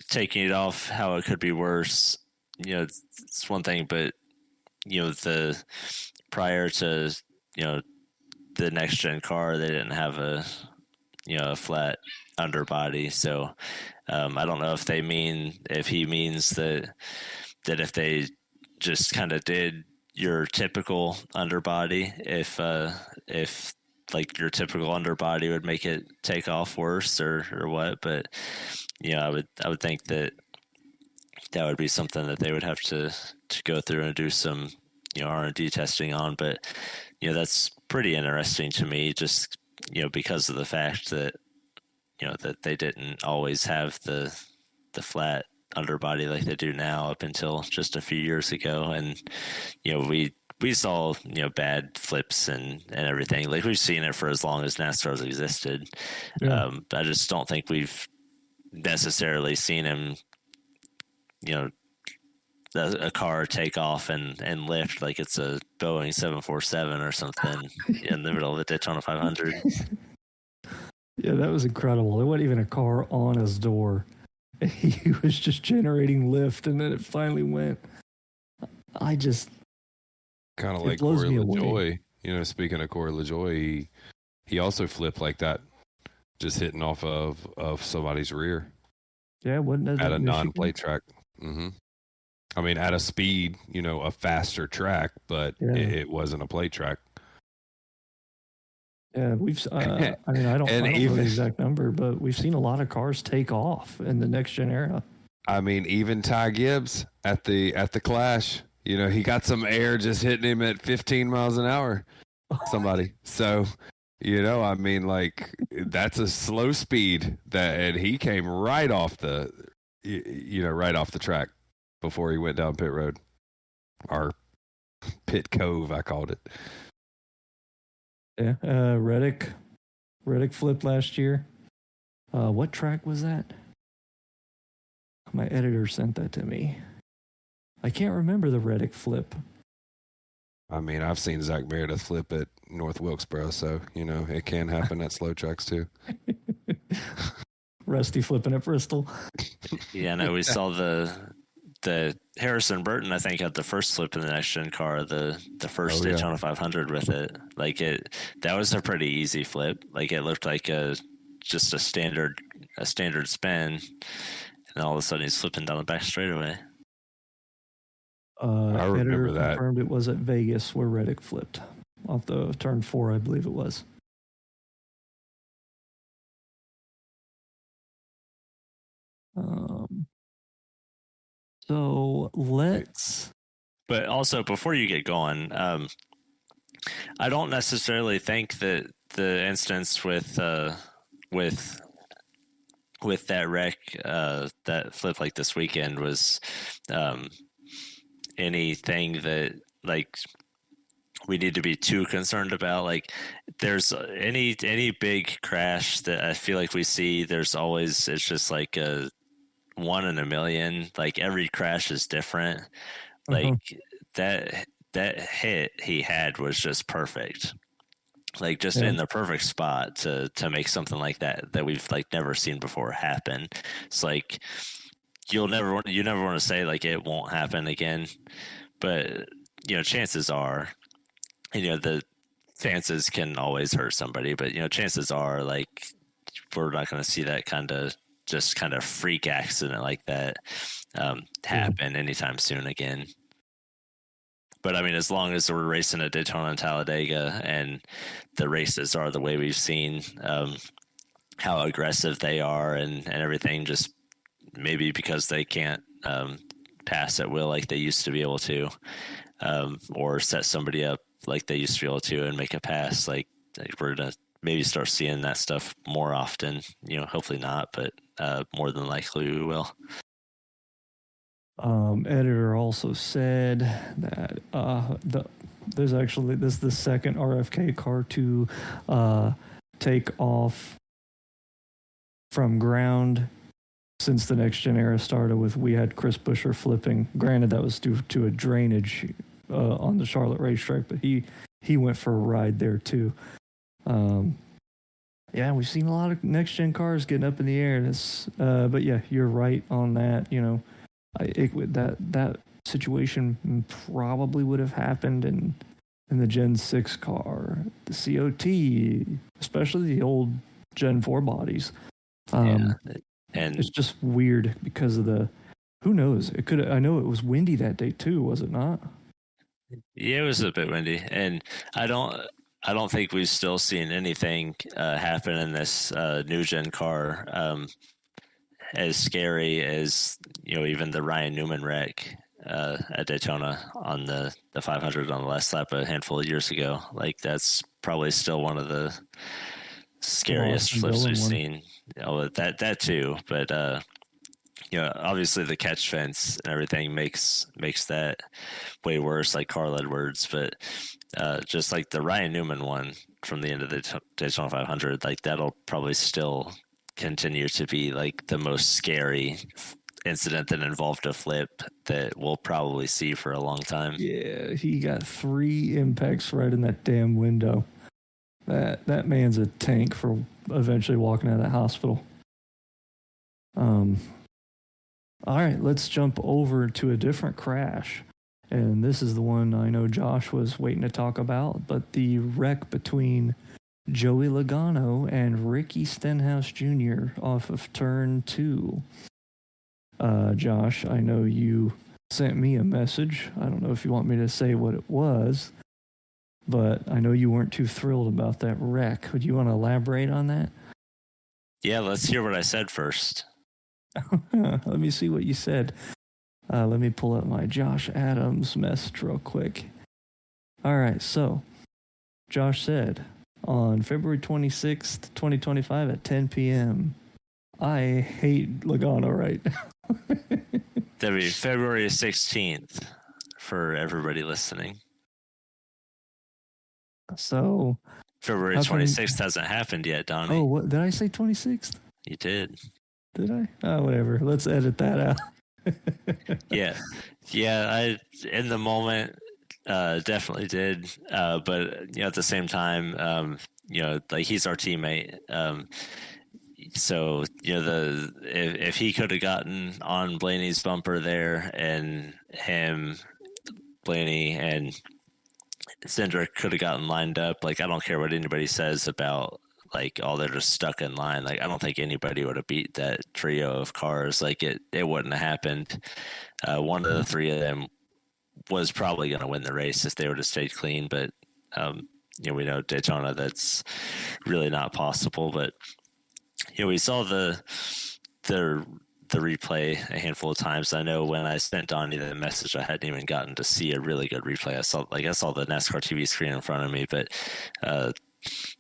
taking it off, how it could be worse, it's one thing. But, the prior to, the next gen car, they didn't have a flat underbody. So I don't know if he means that if they just kind of did your typical underbody, if like your typical underbody would make it take off worse or what. But I would think that would be something that they would have to go through and do some R&D testing on. But that's pretty interesting to me, just because of the fact that that they didn't always have the flat underbody like they do now up until just a few years ago. And we saw bad flips and everything. Like, we've seen it for as long as NASCAR's existed. Yeah. I just don't think we've necessarily seen him a car take off and lift like it's a Boeing 747 or something in the middle of the Daytona 500. Yeah, that was incredible. There wasn't even a car on his door. He was just generating lift, and then it finally went. I just... Kind of like Corey LaJoy. Speaking of Corey LaJoy, he also flipped like that, just hitting off of somebody's rear. Yeah, wasn't that at a non-plate track. Mm-hmm. I mean, at a speed, a faster track, but it wasn't a plate track. Yeah, I mean, I don't know the exact number, but we've seen a lot of cars take off in the next gen era. I mean, even Ty Gibbs at the Clash, he got some air just hitting him at 15 miles an hour. Somebody. So, I mean, like, that's a slow speed and he came right off the track before he went down pit road, or pit cove, I called it. Yeah, Reddick flipped last year. What track was that? My editor sent that to me. I can't remember the Reddick flip. I mean, I've seen Zach Meredith flip at North Wilkesboro, so, it can happen at slow tracks too. Rusty flipping at Bristol. Yeah, no, we saw the Harrison Burton, I think, had the first flip in the next gen car, the first Daytona 500 with it. Like that was a pretty easy flip. Like it looked like just a standard spin, and all of a sudden he's flipping down the back straightaway. I remember that. Confirmed it was at Vegas where Reddick flipped off the turn 4, I believe it was. So let's. But also, before you get going, I don't necessarily think that the instance with that wreck, that flip like this weekend was anything that like we need to be too concerned about. Like there's any big crash that I feel like we see, it's just like a 1 in a million. Like every crash is different. Like that hit he had was just perfect. Like just in the perfect spot to make something like that we've like never seen before happen. It's like you never want to say like it won't happen again, but chances are, the chances can always hurt somebody, but chances are like we're not going to see that kind of freak accident like that happen anytime soon again. But I mean, as long as we're racing at Daytona and Talladega and the races are the way we've seen, how aggressive they are and everything, just maybe because they can't pass at will like they used to be able to, or set somebody up like they used to be able to and make a pass, like we're going to maybe start seeing that stuff more often. Hopefully not, but more than likely we will. Editor also said that this is the second RFK car to take off from ground since the next gen era started. We had Chris Buescher flipping. Granted, that was due to a drainage on the Charlotte racetrack, but he went for a ride there too. Yeah, we've seen a lot of next gen cars getting up in the air. But yeah, you're right on that. That situation probably would have happened in the Gen 6 car, the COT, especially the old Gen 4 bodies. And it's just weird because of who knows? I know it was windy that day too, was it not? Yeah, it was a bit windy, and I don't think we've still seen anything happen in this new gen car as scary as even the Ryan Newman wreck at Daytona on the 500 on the last lap a handful of years ago. Like that's probably still one of the scariest flips we've seen. That too, but obviously the catch fence and everything makes that way worse, like Carl Edwards. But just like the Ryan Newman one from the end of the Daytona 500, like that'll probably still continue to be like the most scary incident that involved a flip that we'll probably see for a long time. Yeah, he got 3 impacts right in that damn window. That man's a tank for eventually walking out of that hospital. All right, let's jump over to a different crash. And this is the one I know Josh was waiting to talk about, but the wreck between Joey Logano and Ricky Stenhouse Jr. off of turn 2. Josh, I know you sent me a message. I don't know if you want me to say what it was, but I know you weren't too thrilled about that wreck. Would you want to elaborate on that? Yeah, let's hear what I said first. Let me see what you said. Let me pull up my Josh Adams message real quick. All right, so Josh said on February 26th, 2025 at 10 p.m., I hate Logano right now. That'd be February 16th for everybody listening. So February 26th hasn't happened yet, Donnie. Oh, what did I say? 26th? You did. Did I? Oh, whatever. Let's edit that out. Yeah. I in the moment definitely did, but at the same time, like he's our teammate. So if he could have gotten on Blaney's bumper there, and him, Blaney, and Hendrick could have gotten lined up, like I don't care what anybody says about like, oh, they're just stuck in line. Like I don't think anybody would have beat that trio of cars. Like it wouldn't have happened. One of the three of them was probably going to win the race if they would have stayed clean, but we know Daytona that's really not possible. But we saw the replay a handful of times. I know when I sent Donnie the message, I hadn't even gotten to see a really good replay. I saw the NASCAR TV screen in front of me, but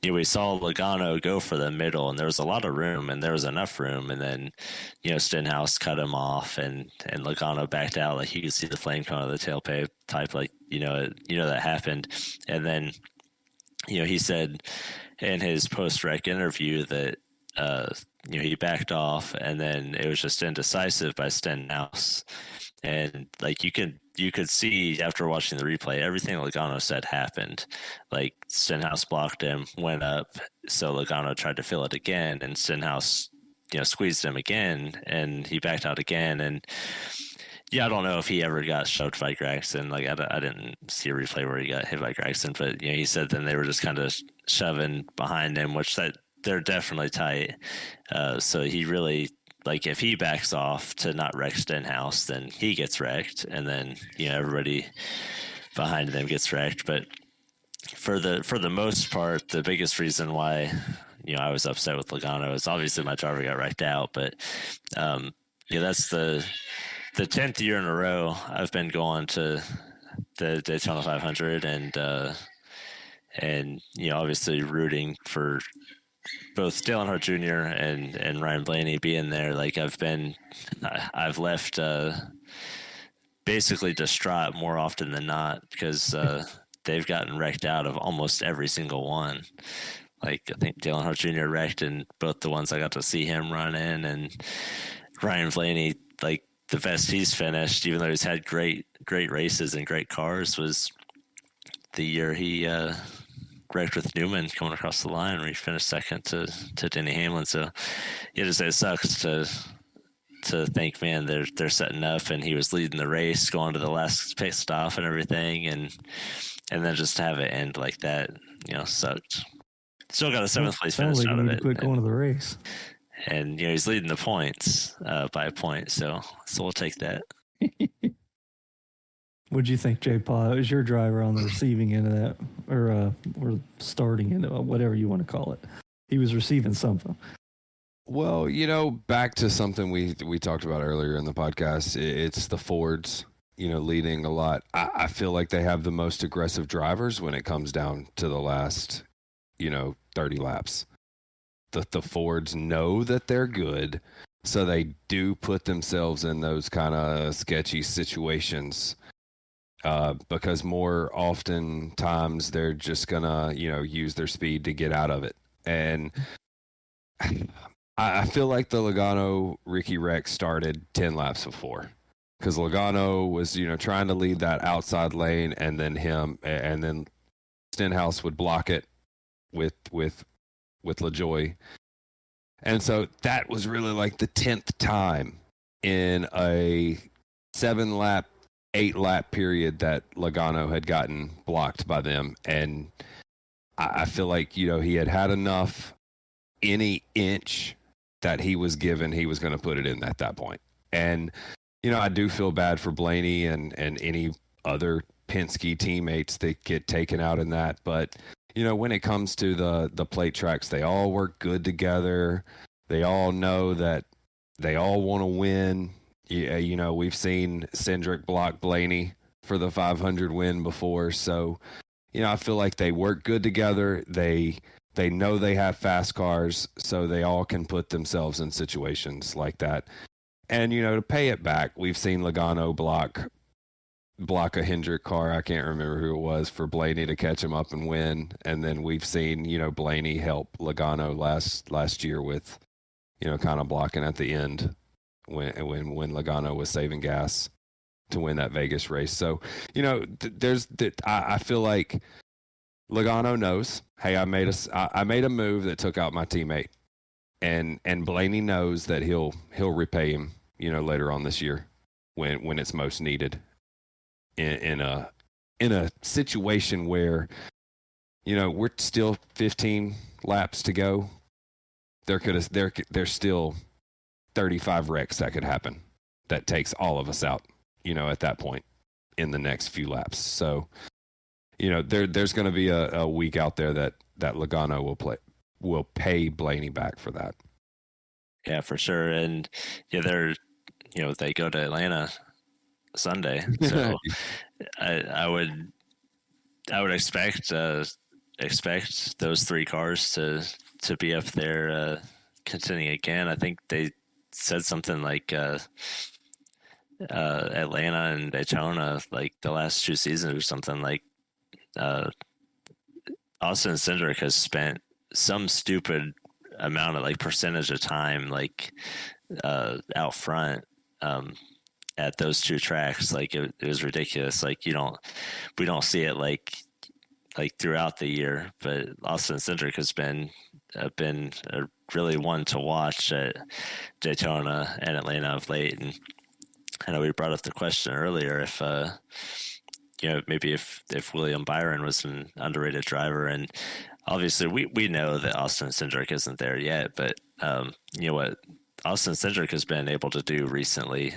we saw Logano go for the middle, and there was a lot of room, and there was enough room, and then Stenhouse cut him off, and Logano backed out. Like you could see the flame coming out of the tailpipe, like that happened. And then he said in his post-wreck interview that he backed off, and then it was just indecisive by Stenhouse. And like you could see after watching the replay, everything Logano said happened. Like Stenhouse blocked him, went up, so Logano tried to fill it again, and Stenhouse squeezed him again, and he backed out again. And I don't know if he ever got shoved by Gragson. Like I didn't see a replay where he got hit by Gragson, but he said then they were just kind of shoving behind him, which they're definitely tight. So he really, like, if he backs off to not wreck Stenhouse, then he gets wrecked, and then everybody behind them gets wrecked. But for the most part, the biggest reason why I was upset with Logano is obviously my driver got wrecked out. But that's the 10th year in a row I've been going to the Daytona 500, and obviously rooting for both Dale Earnhardt Jr. and Ryan Blaney being there. Like I've left basically distraught more often than not, because they've gotten wrecked out of almost every single one. Like I think Dale Earnhardt Jr. wrecked in both the ones I got to see him run in, and Ryan Blaney, like the best he's finished, even though he's had great races and great cars, was the year he wrecked with Newman coming across the line, where he finished second to Denny Hamlin. So it sucks to think, man, they're setting up, and he was leading the race going to the last pit stop and everything, and then just to have it end like that, sucked. Still got a 7th place finish out of it. Quit going to the race. And he's leading the points by a point, so we'll take that. What'd you think, J. Paul? It was your driver on the receiving end of that, or starting end of whatever you want to call it. He was receiving something. Well, back to something we talked about earlier in the podcast. It's the Fords, leading a lot. I feel like they have the most aggressive drivers when it comes down to the last, 30 laps. The Fords know that they're good, so they do put themselves in those kind of sketchy situations. Because more often times they're just gonna, use their speed to get out of it. And I feel like the Logano Ricky wreck started 10 laps before, because Logano was, trying to lead that outside lane, and then Stenhouse would block it with LaJoie. And so that was really like the 10th time in a 8-lap period that Logano had gotten blocked by them. And I feel like, he had enough. Any inch that he was given, he was going to put it in at that point. And, I do feel bad for Blaney and any other Penske teammates that get taken out in that. But, when it comes to the plate tracks, they all work good together. They all know that they all want to win. We've seen Cindric block Blaney for the 500 win before. So, I feel like they work good together. They know they have fast cars, so they all can put themselves in situations like that. And, to pay it back, we've seen Logano block a Hendrick car. I can't remember who it was, for Blaney to catch him up and win. And then we've seen, Blaney help Logano last year with, kind of blocking at the end when Logano was saving gas to win that Vegas race. So, I feel like Logano knows, hey, I made a move that took out my teammate, and Blaney knows that he'll repay him, later on this year when it's most needed in a situation where, we're still 15 laps to go. There's still 35 wrecks that could happen that takes all of us out, at that point in the next few laps. So, there's going to be a week out there that Logano will pay Blaney back for that. Yeah, for sure. And they go to Atlanta Sunday, so I would expect those three cars to be up there contending again. I think they said something like Atlanta and Daytona, like the last 2 seasons or something, like Austin Cindric has spent some stupid amount of percentage of time out front at those 2 tracks. It was ridiculous. We don't see it like throughout the year, but Austin Cindric has been really one to watch at Daytona and Atlanta of late. And I know we brought up the question earlier if maybe if William Byron was an underrated driver, and obviously we know that Austin Cindric isn't there yet, but what Austin Cindric has been able to do recently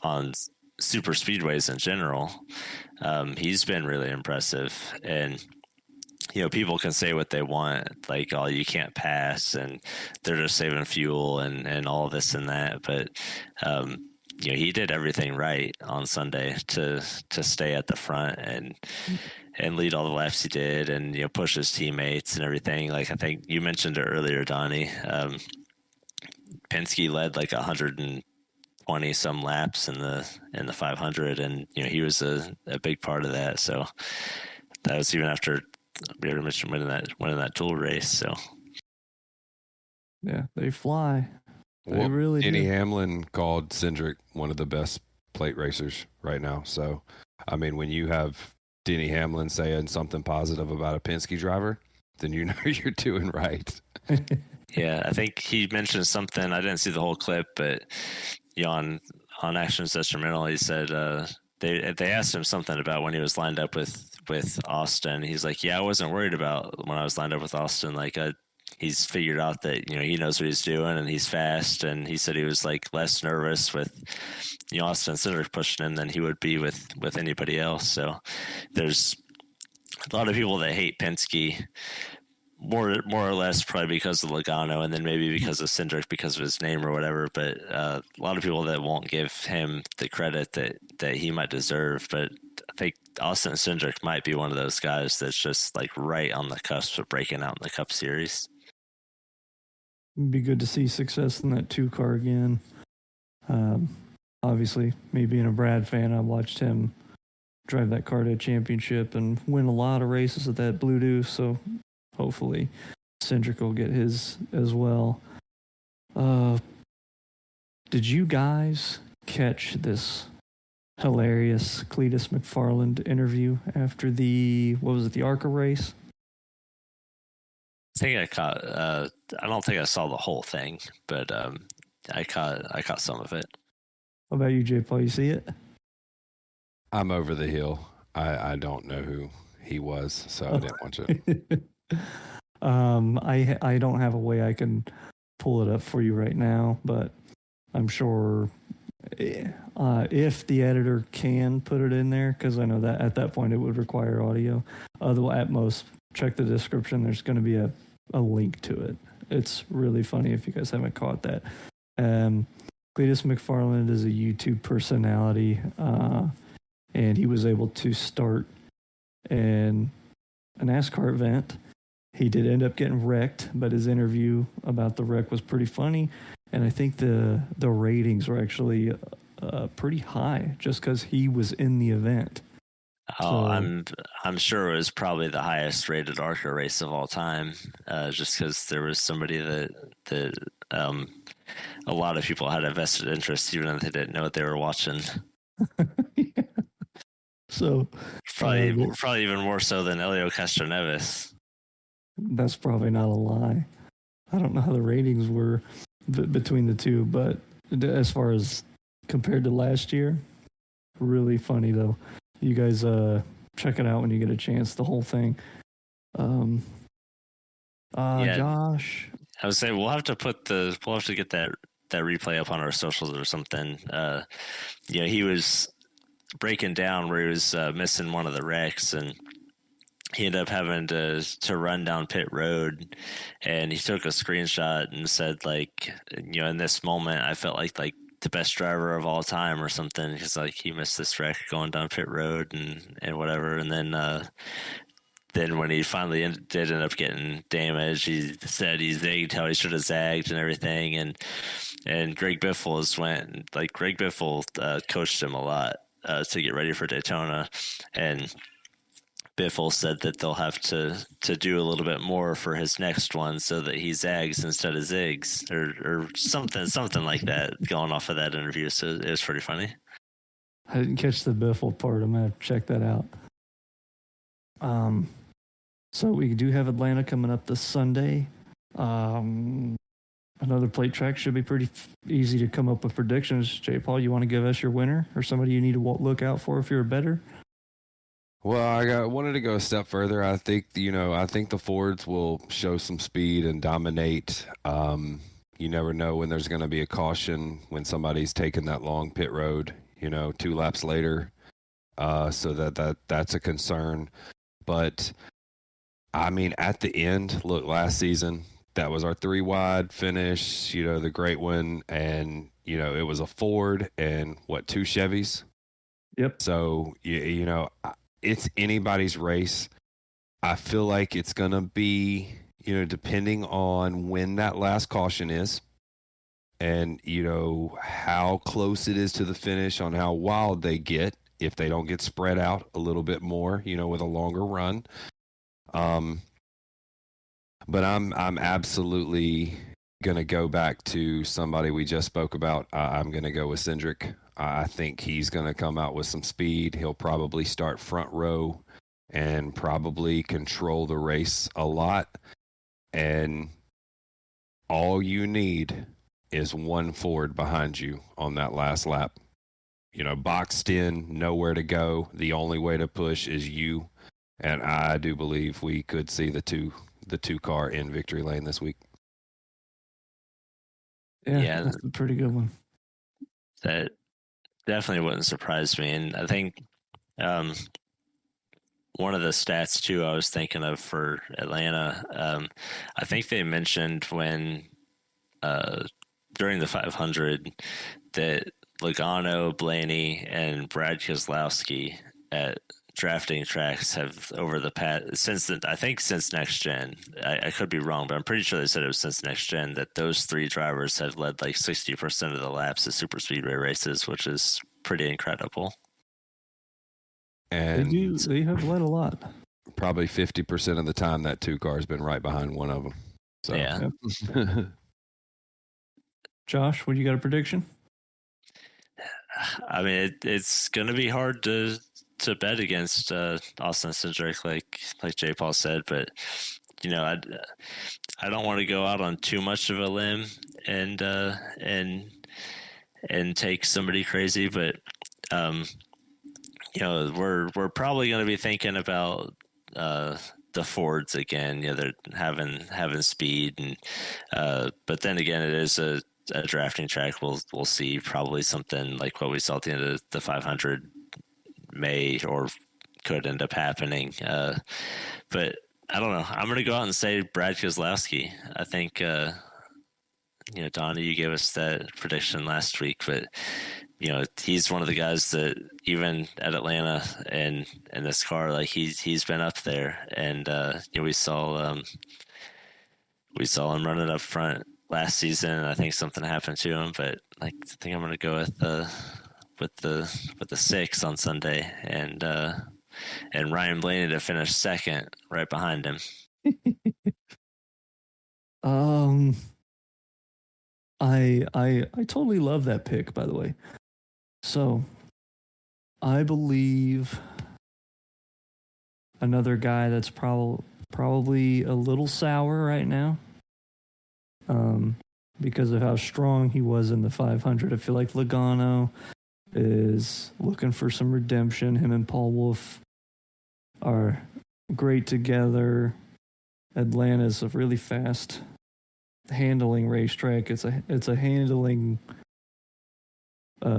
on super speedways in general, he's been really impressive. And people can say what they want, oh, you can't pass and they're just saving fuel and all this and that, but he did everything right on Sunday to stay at the front and lead all the laps he did, and push his teammates and everything. I think you mentioned it earlier, Donnie. Penske led 120 some laps in the 500, and he was a big part of that. So that was even after we already mentioned winning that tool race. So yeah, they fly. Well, really Denny do. Hamlin called Cindric one of the best plate racers right now. So, I mean, when you have Denny Hamlin saying something positive about a Penske driver, then you know you're doing right. Yeah, I think he mentioned something. I didn't see the whole clip, but on Actions Instrumental, he said they asked him something about when he was lined up with Austin. He's like, yeah, I wasn't worried about when I was lined up with Austin. He's figured out that he knows what he's doing and he's fast, and he said he was less nervous with Austin Cindric pushing him than he would be with anybody else. So there's a lot of people that hate Penske more or less probably because of Logano, and then maybe because of Cindric because of his name or whatever, but a lot of people that won't give him the credit that he might deserve. But I think Austin Cindric might be one of those guys that's just right on the cusp of breaking out in the Cup Series. It'd be good to see success in that 2 car again. Obviously, me being a Brad fan, I watched him drive that car to a championship and win a lot of races at that Blue Deuce. So hopefully Cindric will get his as well. Did you guys catch this hilarious Cleetus McFarland interview after the ARCA race? I think I caught. I don't think I saw the whole thing, but I caught some of it. What about you, J. Paul? You see it? I'm over the hill. I don't know who he was, so I didn't watch it. I don't have a way I can pull it up for you right now, but I'm sure If the editor can put it in there, because I know that at that point it would require audio. Otherwise, at most, check the description. There's going to be a link to it. It's really funny if you guys haven't caught that. Cleetus McFarland is a YouTube personality, and he was able to start a NASCAR event. He did end up getting wrecked, but his interview about the wreck was pretty funny. And I think the ratings were actually pretty high just because he was in the event. Oh, so, I'm sure it was probably the highest rated ARCA race of all time, just because there was somebody that a lot of people had a vested interest, even if they didn't know what they were watching. Yeah. So probably even more so than Elio Castroneves. That's probably not a lie. I don't know how the ratings were between the two, but as far as compared to last year, really funny though. You guys check it out when you get a chance, the whole thing. Yeah, Josh, I would say we'll have to get that replay up on our socials or something. He was breaking down where he was missing one of the wrecks, and he ended up having to run down pit road, and he took a screenshot and said, like, in this moment I felt like the best driver of all time or something, because like he missed this wreck going down pit road and whatever. And then when he finally did end up getting damaged, he said he zagged how he should have zagged and everything. And Greg Biffle coached him a lot to get ready for Daytona, and Biffle said that they'll have to do a little bit more for his next one so that he zags instead of zigs or something like that, going off of that interview. So it was pretty funny. I didn't catch the Biffle part. I'm going to check that out. So we do have Atlanta coming up this Sunday. Another plate track should be pretty easy to come up with predictions. J. Paul, you want to give us your winner or somebody you need to look out for if you're a bettor? Well, I wanted to go a step further. I think the Fords will show some speed and dominate. You never know when there's going to be a caution when somebody's taking that long pit road, 2 laps later. So that's a concern. But I mean, at the end, look, last season, that was our 3 wide finish, the great one. And, it was a Ford and 2 Chevys. Yep. So, it's anybody's race. I feel like it's going to be, depending on when that last caution is and, how close it is to the finish, on how wild they get, if they don't get spread out a little bit more, with a longer run. But I'm absolutely going to go back to somebody we just spoke about. I'm going to go with Hendrick. I think he's going to come out with some speed. He'll probably start front row and probably control the race a lot. And all you need is one Ford behind you on that last lap. Boxed in, nowhere to go. The only way to push is you. And I do believe we could see the two car in victory lane this week. Yeah, that's a pretty good one. That definitely wouldn't surprise me. And I think one of the stats too I was thinking of for Atlanta, I think they mentioned when during the 500 that Logano, Blaney, and Brad Keselowski at drafting tracks have over the past since Next Gen. I could be wrong, but I'm pretty sure they said it was since Next Gen that those 3 drivers have led like 60% of the laps of super speedway races, which is pretty incredible. And they have led a lot. Probably 50% of the time that 2 car's been right behind one of them. So yeah. Josh, what do you got a prediction? I mean, it's going to be hard to bet against Austin Cindric, like J. Paul said, but I don't want to go out on too much of a limb and take somebody crazy, but we're probably going to be thinking about the Fords again. They're having speed, and but then again, it is a a drafting track, we'll see probably something like what we saw at the end of the 500 may or could end up happening. But I don't know. I'm going to go out and say Brad Keselowski. I think, Donnie, you gave us that prediction last week, but he's one of the guys that even at Atlanta and in this car, like he's been up there, and we saw him running up front last season, and I think something happened to him. But I think I'm going to go with the 6 on Sunday, and Ryan Blaney to finish second right behind him. I totally love that pick, by the way. So, I believe another guy that's probably a little sour right now, because of how strong he was in the 500. I feel like Logano is looking for some redemption. Him and Paul Wolf are great together. Atlanta's a really fast handling racetrack. It's a handling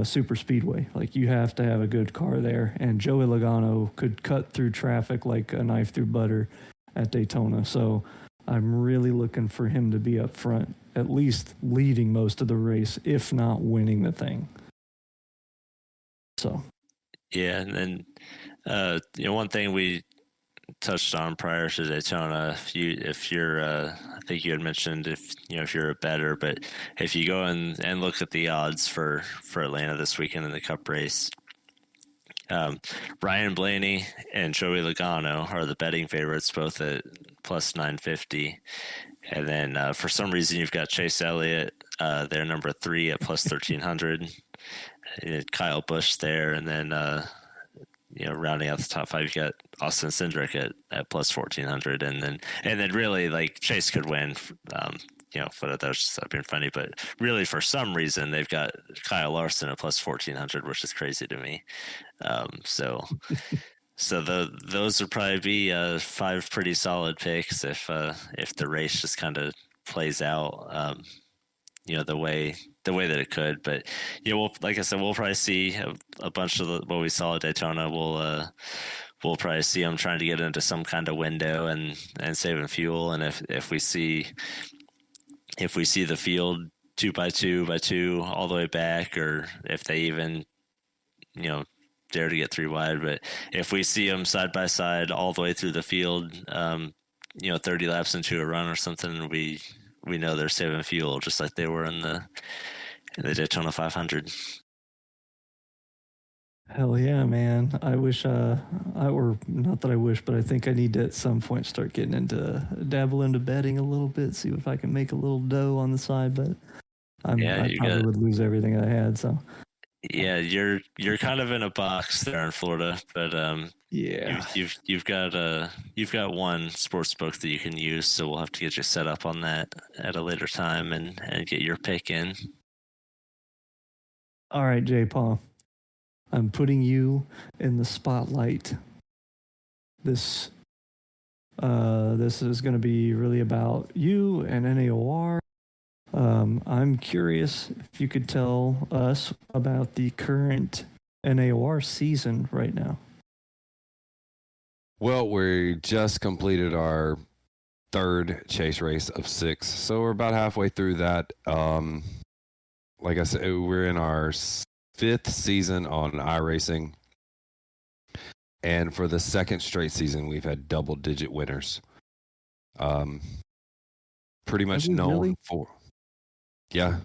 super speedway. Like, you have to have a good car there, and Joey Logano could cut through traffic like a knife through butter at Daytona. So I'm really looking for him to be up front, at least leading most of the race, if not winning the thing. So yeah, and then one thing we touched on prior to Daytona, if you're I think you had mentioned if you're a bettor, but if you go and look at the odds for Atlanta this weekend in the Cup race, Ryan Blaney and Joey Logano are the betting favorites, both at plus 950. And then for some reason you've got Chase Elliott, they're number 3 at plus 1300. Kyle Busch there, and then rounding out the top 5, you got Austin Cindric at plus 1400, and then really, like, Chase could win. But that was just being funny. But really, for some reason, they've got Kyle Larson at plus 1400, which is crazy to me. So those would probably be 5 pretty solid picks if the race just kind of plays out, the way that it could. But like I said, we'll probably see a bunch of what we saw at Daytona. We'll probably see them trying to get into some kind of window and saving fuel. And if we see the field 2 by 2 by 2 all the way back, or if they even dare to get 3 wide, but if we see them side by side all the way through the field, 30 laps into a run or something, we know they're saving fuel, just like they were in the Daytona 500. Hell yeah, man. I wish, or not that I wish, but I think I need to at some point start dabble into betting a little bit, see if I can make a little dough on the side, but I probably would lose everything I had, so. Yeah, you're kind of in a box there in Florida, but yeah, you've got one sports book that you can use, so we'll have to get you set up on that at a later time and get your pick in. All right, J. Paul, I'm putting you in the spotlight. This is going to be really about you and NAOR. I'm curious if you could tell us about the current NAOR season right now. Well, we just completed our 3rd chase race of 6, so we're about halfway through that. Like I said, we're in our 5th season on iRacing, and for the 2nd straight season, we've had double-digit winners. Pretty much known for. Yeah,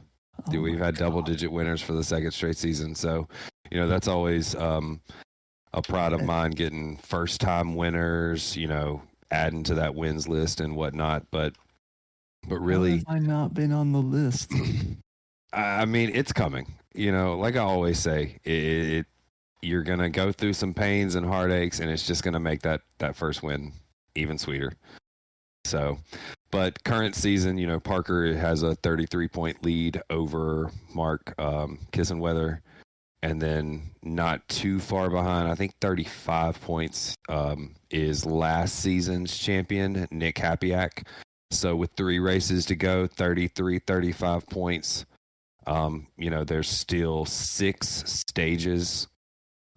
we've had double-digit winners for the 2nd straight season. So, that's always a pride of mine, getting first-time winners, adding to that wins list and whatnot. But really, how have I not been on the list? I mean, it's coming. Like I always say, you're going to go through some pains and heartaches, and it's just going to make that first win even sweeter. So, but current season, Parker has a 33-point lead over Mark Kissenweather, and then not too far behind, I think 35 points is last season's champion, Nick Hapiak. So with 3 races to go, 35 points There's still 6 stages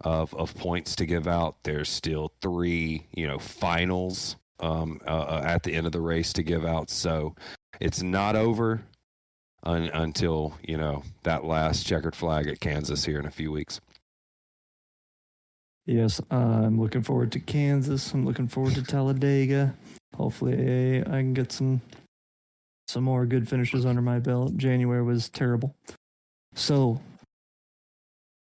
of points to give out. There's still 3, finals at the end of the race to give out. So it's not over until, that last checkered flag at Kansas here in a few weeks. Yes, I'm looking forward to Kansas. I'm looking forward to Talladega. Hopefully I can get some more good finishes under my belt. January was terrible. So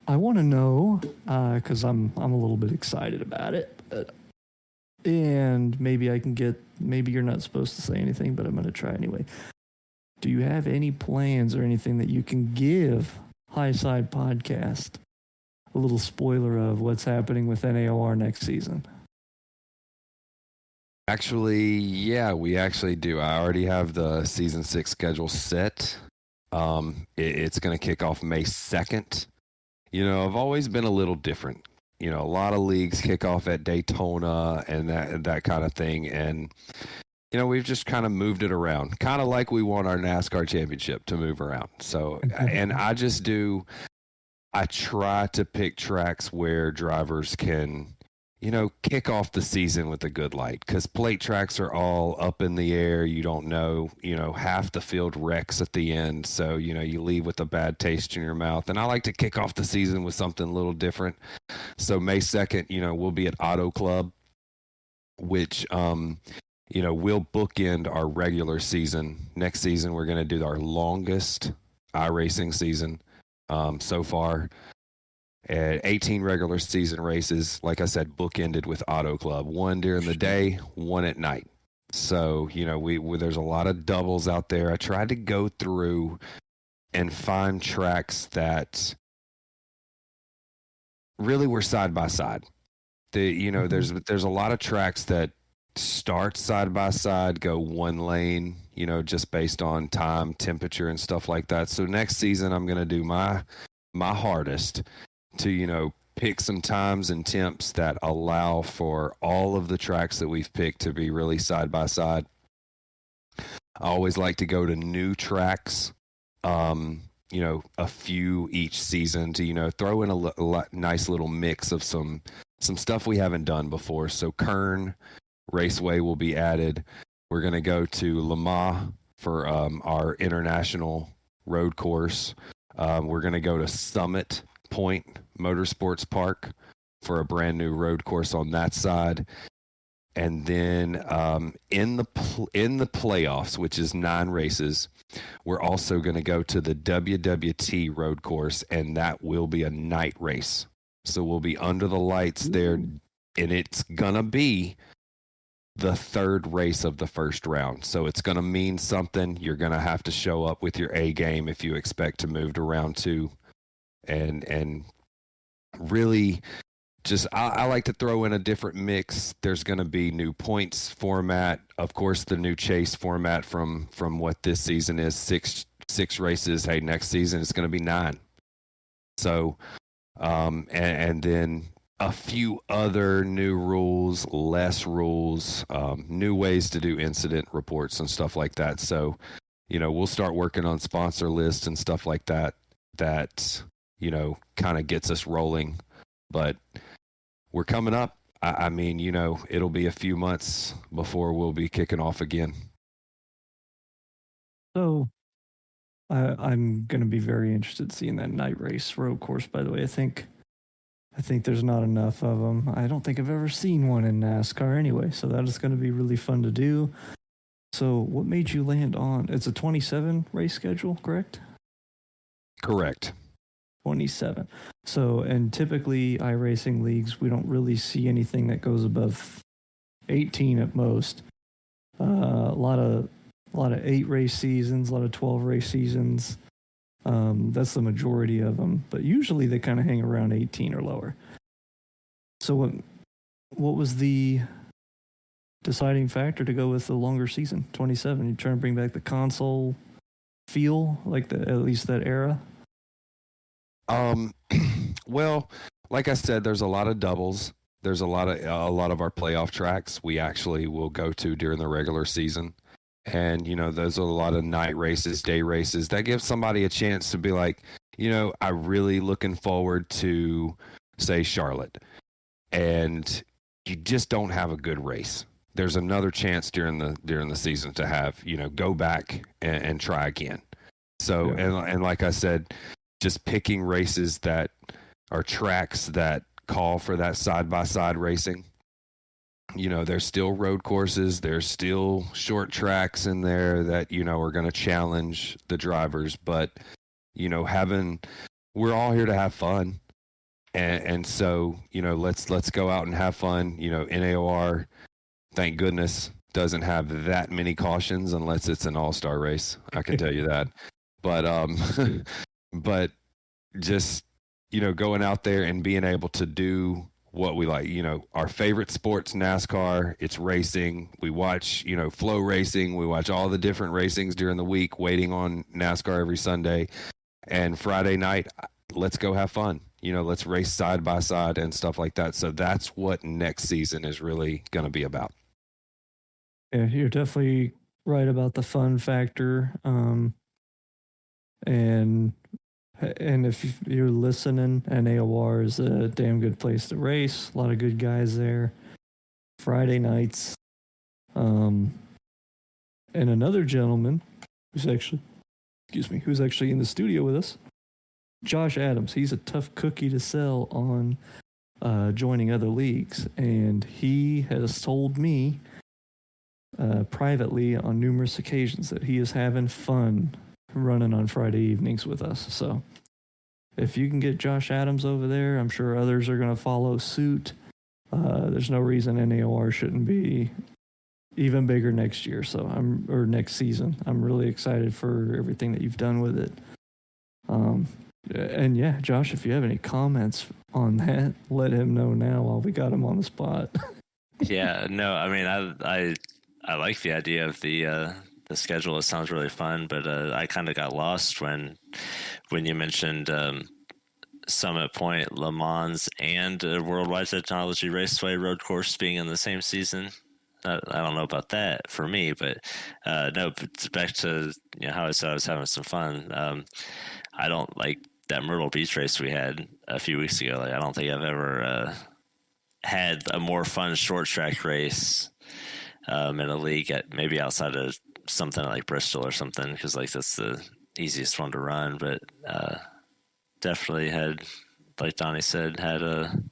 I want to know, because I'm a little bit excited about it, and maybe you're not supposed to say anything, but I'm going to try anyway. Do you have any plans or anything that you can give High Side Podcast a little spoiler of what's happening with NAOR next season? Actually, yeah, we actually do. I already have the season 6 schedule set. It's going to kick off May 2nd. I've always been a little different. A lot of leagues kick off at Daytona and that kind of thing. And, we've just kind of moved it around, kind of like we want our NASCAR championship to move around. So, and I try to pick tracks where drivers can, kick off the season with a good light, because plate tracks are all up in the air. You don't know, half the field wrecks at the end. So, you leave with a bad taste in your mouth. And I like to kick off the season with something a little different. So May 2nd, we'll be at Auto Club, which, we'll bookend our regular season. Next season, we're going to do our longest iRacing season so far. At 18 regular season races, like I said, bookended with Auto Club. 1 during the day, 1 at night. So, there's a lot of doubles out there. I tried to go through and find tracks that really were side by side. There's a lot of tracks that start side by side, go 1 lane, just based on time, temperature, and stuff like that. So next season, I'm going to do my hardest to, pick some times and temps that allow for all of the tracks that we've picked to be really side by side. I always like to go to new tracks, a few each season to, throw in a nice little mix of some stuff we haven't done before. So Kern Raceway will be added. We're going to go to Le Mans for our international road course. We're going to go to Summit Point Motorsports Park for a brand new road course on that side. And then in the playoffs, which is 9 races, we're also going to go to the WWT road course, and that will be a night race. So we'll be under the lights there, and it's going to be the 3rd race of the first round. So it's going to mean something. You're going to have to show up with your A game if you expect to move to round 2. And really just, I like to throw in a different mix. There's going to be new points format. Of course, the new chase format from what this season is, 6 races. Hey, next season it's going to be 9. So, and then a few other new rules, less rules, new ways to do incident reports and stuff like that. So, we'll start working on sponsor lists and stuff like that, kind of gets us rolling. But we're coming up. I mean, it'll be a few months before we'll be kicking off again. So I'm going to be very interested seeing that night race road course, by the way. I think there's not enough of them. I don't think I've ever seen one in NASCAR anyway, so that is going to be really fun to do. So what made you land on, it's a 27 race schedule, correct? Correct. 27. So, and typically iRacing leagues, we don't really see anything that goes above 18 at most. A lot of 8 race seasons, a lot of 12 race seasons. That's the majority of them, but usually they kind of hang around 18 or lower. So what was the deciding factor to go with the longer season, 27? You trying to bring back the console feel, like at least that era? Well, like I said, there's a lot of doubles. There's a lot of our playoff tracks we actually will go to during the regular season. And, those are a lot of night races, day races. That gives somebody a chance to be like, I'm really looking forward to, say, Charlotte. And you just don't have a good race. There's another chance during the season to have, go back and try again. So, and like I said, just picking races that are tracks that call for that side-by-side racing. There's still road courses. There's still short tracks in there that, are going to challenge the drivers. But, we're all here to have fun. And so, let's go out and have fun. NAOR, thank goodness, doesn't have that many cautions unless it's an all-star race. I can tell you that. But, but just, going out there and being able to do what we like, our favorite sports, NASCAR, it's racing. We watch, flow racing. We watch all the different racings during the week, waiting on NASCAR every Sunday. And Friday night, let's go have fun. Let's race side by side and stuff like that. So that's what next season is really going to be about. Yeah, you're definitely right about the fun factor. And if you're listening, NAOR is a damn good place to race. A lot of good guys there. Friday nights. And another gentleman who's actually in the studio with us, Josh Adams. He's a tough cookie to sell on joining other leagues. And he has told me privately on numerous occasions that he is having fun running on Friday evenings with us. So if you can get Josh Adams over there, I'm sure others are going to follow suit. There's no reason NAOR shouldn't be even bigger next year. Or next season. I'm really excited for everything that you've done with it. And yeah, Josh, if you have any comments on that, let him know now while we got him on the spot. Yeah, no, I mean, I like the idea of the schedule. It sounds really fun, but I kind of got lost when you mentioned Summit Point, Le Mans, and Worldwide Technology Raceway road course being in the same season. I don't know about that for me, but no. But back to how I said I was having some fun. I don't like that Myrtle Beach race we had a few weeks ago. Like, I don't think I've ever had a more fun short track race in a league, maybe outside of something like Bristol or something, because like that's the easiest one to run. But definitely had, like Donnie said, had a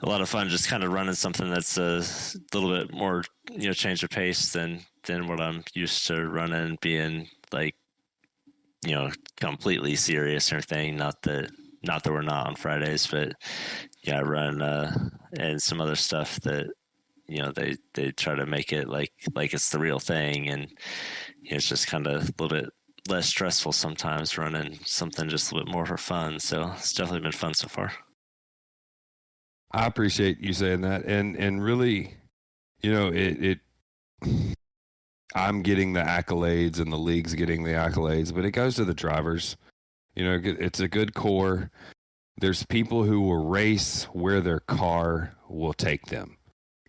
lot of fun just kind of running something that's a little bit more, change of pace than what I'm used to running, being like, completely serious or anything. Not that we're not on Fridays, but yeah, I run and some other stuff that they try to make it like it's the real thing, and it's just kind of a little bit less stressful sometimes running something just a little bit more for fun. So it's definitely been fun so far. I appreciate you saying that, and really, I'm getting the accolades and the league's getting the accolades, but it goes to the drivers. It's a good core. There's people who will race where their car will take them.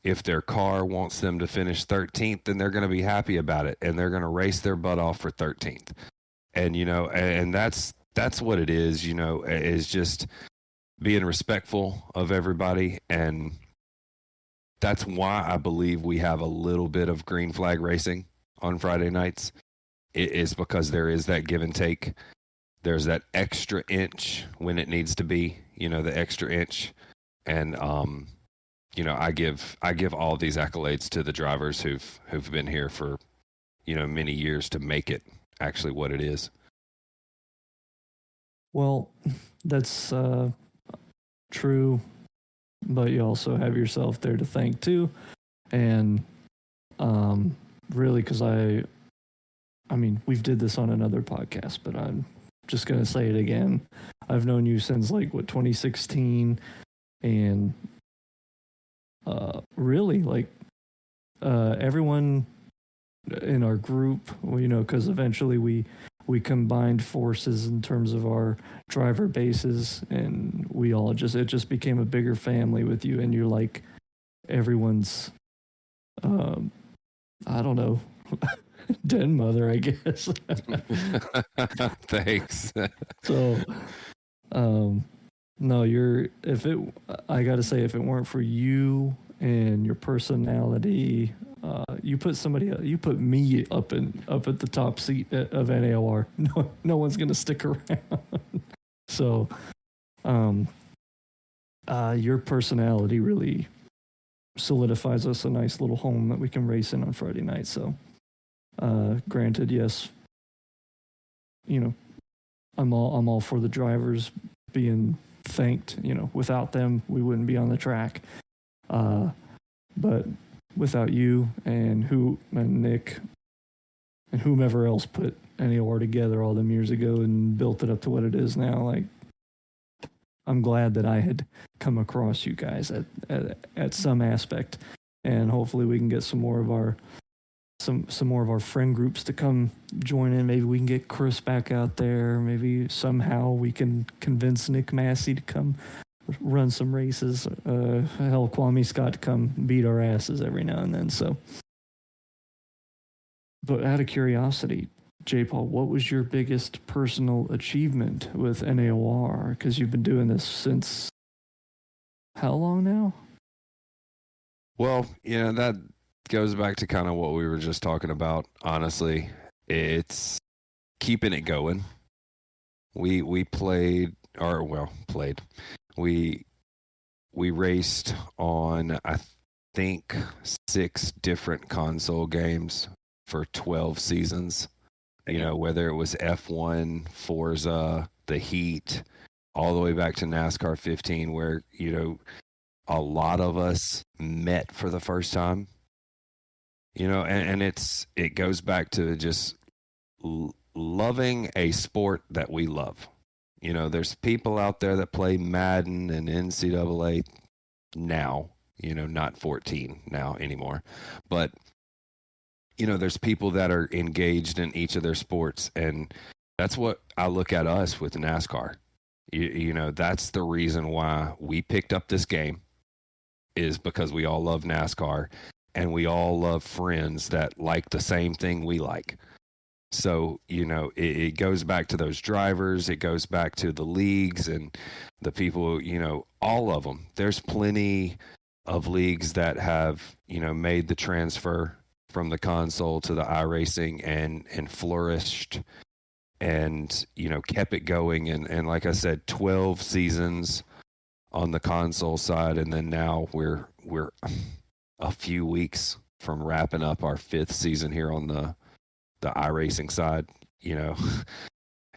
If their car wants them to finish 13th, then they're going to be happy about it, and they're going to race their butt off for 13th. And, and that's what it is, is just being respectful of everybody. And that's why I believe we have a little bit of green flag racing on Friday nights. It is because there is that give and take. There's that extra inch when it needs to be, the extra inch. And, I give all these accolades to the drivers who've been here for, many years to make it actually what it is. Well, that's true, but you also have yourself there to thank too. And really, because I mean, we've did this on another podcast, but I'm just going to say it again. I've known you since 2016, and really everyone in our group, because eventually we combined forces in terms of our driver bases, and it just became a bigger family with you, and you're like everyone's I don't know, Den mother, I guess. Thanks. So, no, I got to say, if it weren't for you and your personality, you put me up at the top seat of NAOR. No one's going to stick around. So, your personality really solidifies us a nice little home that we can race in on Friday night. So, granted, yes, I'm all for the drivers being thanked. Without them, we wouldn't be on the track. But without you and Nick and whomever else put NAOR together all them years ago and built it up to what it is now, like, I'm glad that I had come across you guys at some aspect, and hopefully we can get some more of our friend groups to come join in. Maybe we can get Chris back out there. Maybe somehow we can convince Nick Massey to come run some races. Hell, Kwame Scott to come beat our asses every now and then. So, but out of curiosity, J. Paul, what was your biggest personal achievement with NAOR? Because you've been doing this since how long now? Well, that goes back to kind of what we were just talking about. Honestly, it's keeping it going. We raced on, I think, 6 different console games for 12 seasons. Whether it was F1, Forza, the Heat, all the way back to NASCAR 15, where a lot of us met for the first time. And it goes back to just loving a sport that we love. There's people out there that play Madden and NCAA now, not 14 now anymore. But, there's people that are engaged in each of their sports. And that's what I look at us with NASCAR. That's the reason why we picked up this game, is because we all love NASCAR. And we all love friends that like the same thing we like. So, it goes back to those drivers. It goes back to the leagues and the people, all of them. There's plenty of leagues that have, made the transfer from the console to the iRacing and flourished and, kept it going. And like I said, 12 seasons on the console side. And then now we're a few weeks from wrapping up our 5th season here on the iRacing side.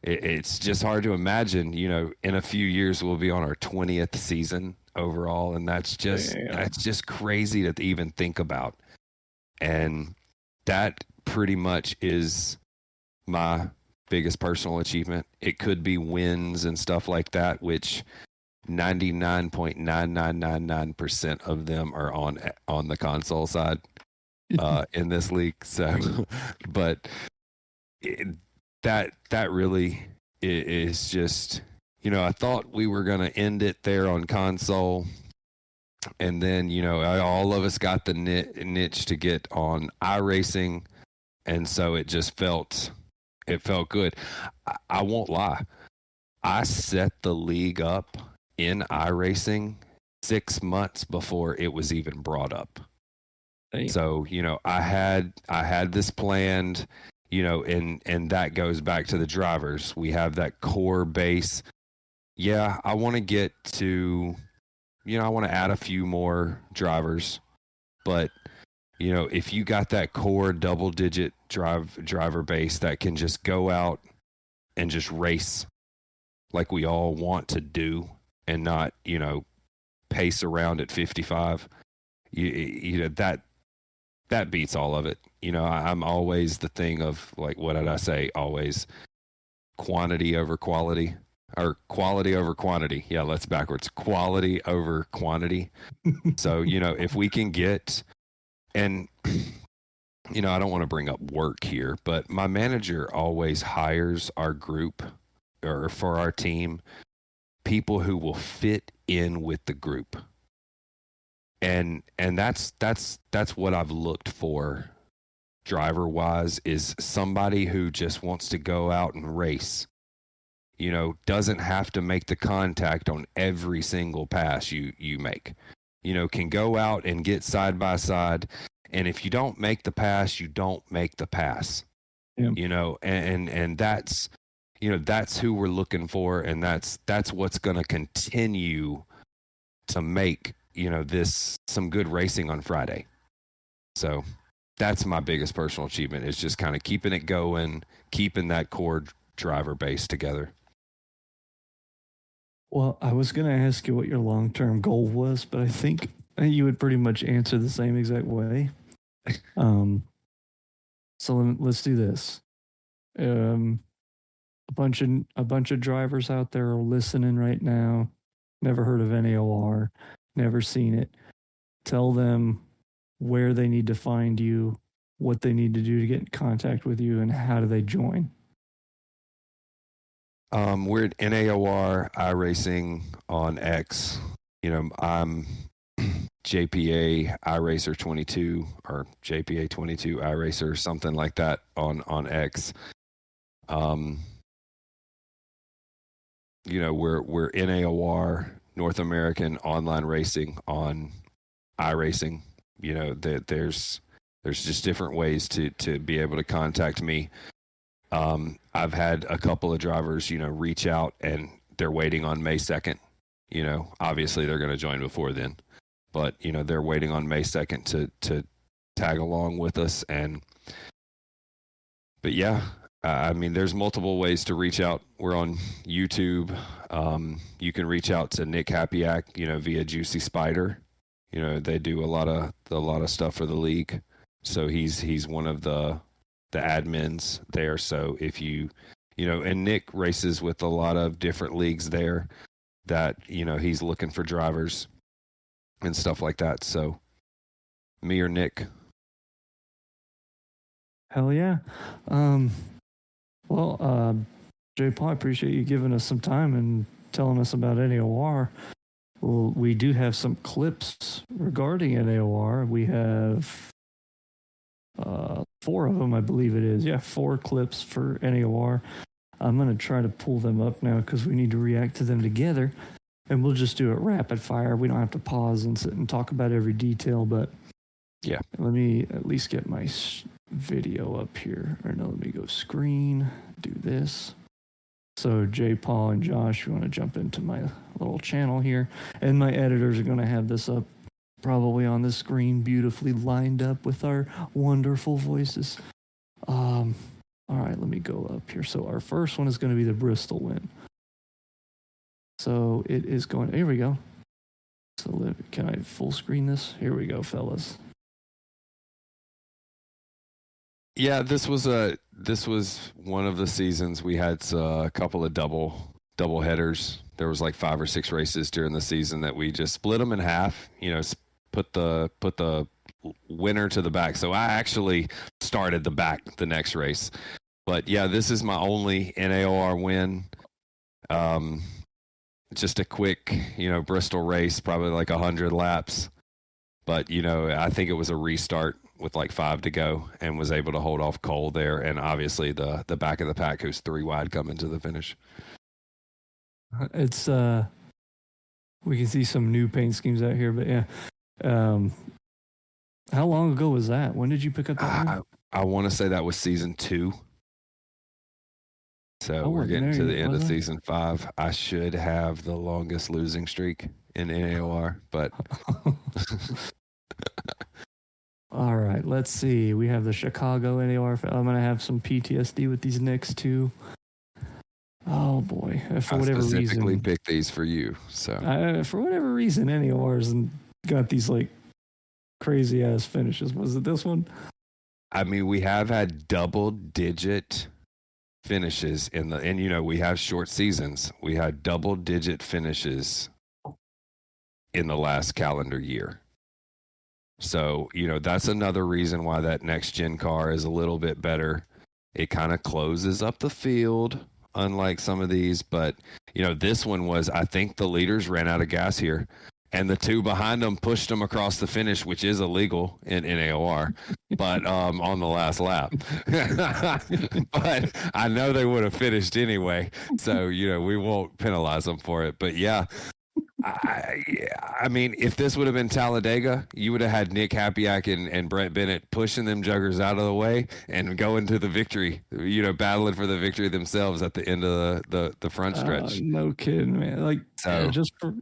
It's just hard to imagine, in a few years we'll be on our 20th season overall. And that's just crazy to even think about. And that pretty much is my biggest personal achievement. It could be wins and stuff like that, which 99.9999% of them are on the console side in this league. So, but that really is just, I thought we were going to end it there on console. And then, all of us got the niche to get on iRacing. And so it just felt good. I won't lie. I set the league up in iRacing 6 months before it was even brought up. Dang. So, I had this planned, and that goes back to the drivers. We have that core base. Yeah, I want to get to, I want to add a few more drivers, but if you got that core double-digit driver base that can just go out and just race like we all want to do and not, pace around at 55, that beats all of it. I'm always the thing of, like, what did I say? Always quantity over quality. Or quality over quantity. Yeah, that's backwards. Quality over quantity. So, if we can get, and, I don't want to bring up work here, but my manager always hires our group or for our team, people who will fit in with the group. And that's what I've looked for driver wise is somebody who just wants to go out and race. You know, doesn't have to make the contact on every single pass you make. You know, can go out and get side by side, and if you don't make the pass, you don't make the pass. Yeah. You know, and that's, you know, that's who we're looking for, and that's what's going to continue to make, you know, this some good racing on Friday. So that's my biggest personal achievement, is just kind of keeping it going, keeping that core driver base together. Well, I was going to ask you what your long-term goal was, but I think you would pretty much answer the same exact way. So let's do this. A bunch of drivers out there are listening right now. Never heard of NAOR, never seen it. Tell them where they need to find you, what they need to do to get in contact with you, and how do they join. We're at NAOR iRacing on X. You know, I'm JPA iRacer 22 or JPA 22 iRacer, something like that on X. You know, we're NAOR North American Online Racing on iRacing. You know, there's just different ways to be able to contact me. I've had a couple of drivers, you know, reach out and they're waiting on May 2nd. You know, obviously they're going to join before then, but you know, they're waiting on May 2nd to tag along with us. But yeah, I mean, there's multiple ways to reach out. We're on YouTube. You can reach out to Nick Happyack, you know, via Juicy Spider. You know, they do a lot of stuff for the league. So he's one of the admins there. So if you know, and Nick races with a lot of different leagues there that, you know, he's looking for drivers and stuff like that. So me or Nick. Hell yeah. Well, Jay Paul, I appreciate you giving us some time and telling us about NAOR. Well, we do have some clips regarding NAOR. We have 4 of them, I believe it is. Yeah, 4 clips for NAOR. I'm going to try to pull them up now because we need to react to them together. And we'll just do it rapid fire. We don't have to pause and sit and talk about every detail, but yeah. Let me at least get my video up here. Or no, let me go screen, do this. So Jay, Paul, and Josh, you want to jump into my little channel here. And my editors are going to have this up probably on the screen, beautifully lined up with our wonderful voices. All right, let me go up here. So our first one is going to be the Bristol win. So it is going, here we go. So can I full screen this? Here we go, fellas. Yeah, this was one of the seasons we had a couple of double headers. There was like 5 or 6 races during the season that we just split them in half. You know, put the winner to the back. So I actually started the next race. But yeah, this is my only NAOR win. Just a quick, you know, Bristol race, probably like 100 laps. But, you know, I think it was a restart with like 5 to go and was able to hold off Cole there. And obviously the back of the pack, who's 3 wide coming to the finish. It's, we can see some new paint schemes out here, but yeah. How long ago was that? When did you pick up that one? I want to say that was season 2. So we're getting to the end of season 5. I should have the longest losing streak in NAOR, but all right, let's see. We have the Chicago NAOR. I'm going to have some PTSD with these next 2. Oh boy! For whatever reason, I specifically picked these for you. So for whatever reason, NAOR's got these like crazy ass finishes. Was it this one? I mean, we have had double-digit finishes and you know, we have short seasons. We had double-digit finishes in the last calendar year. So, you know, that's another reason why that next gen car is a little bit better. It kind of closes up the field, unlike some of these. But, you know, this one was, I think the leaders ran out of gas here. and the two behind them pushed them across the finish, which is illegal in NAOR, but on the last lap. But I know they would have finished anyway, so we won't penalize them for it. But yeah, I mean, if this would have been Talladega, you would have had Nick Hapiak and Brett Bennett pushing them juggers out of the way and going to the victory, battling for the victory themselves at the end of the front stretch. No kidding, man. Like, so, just for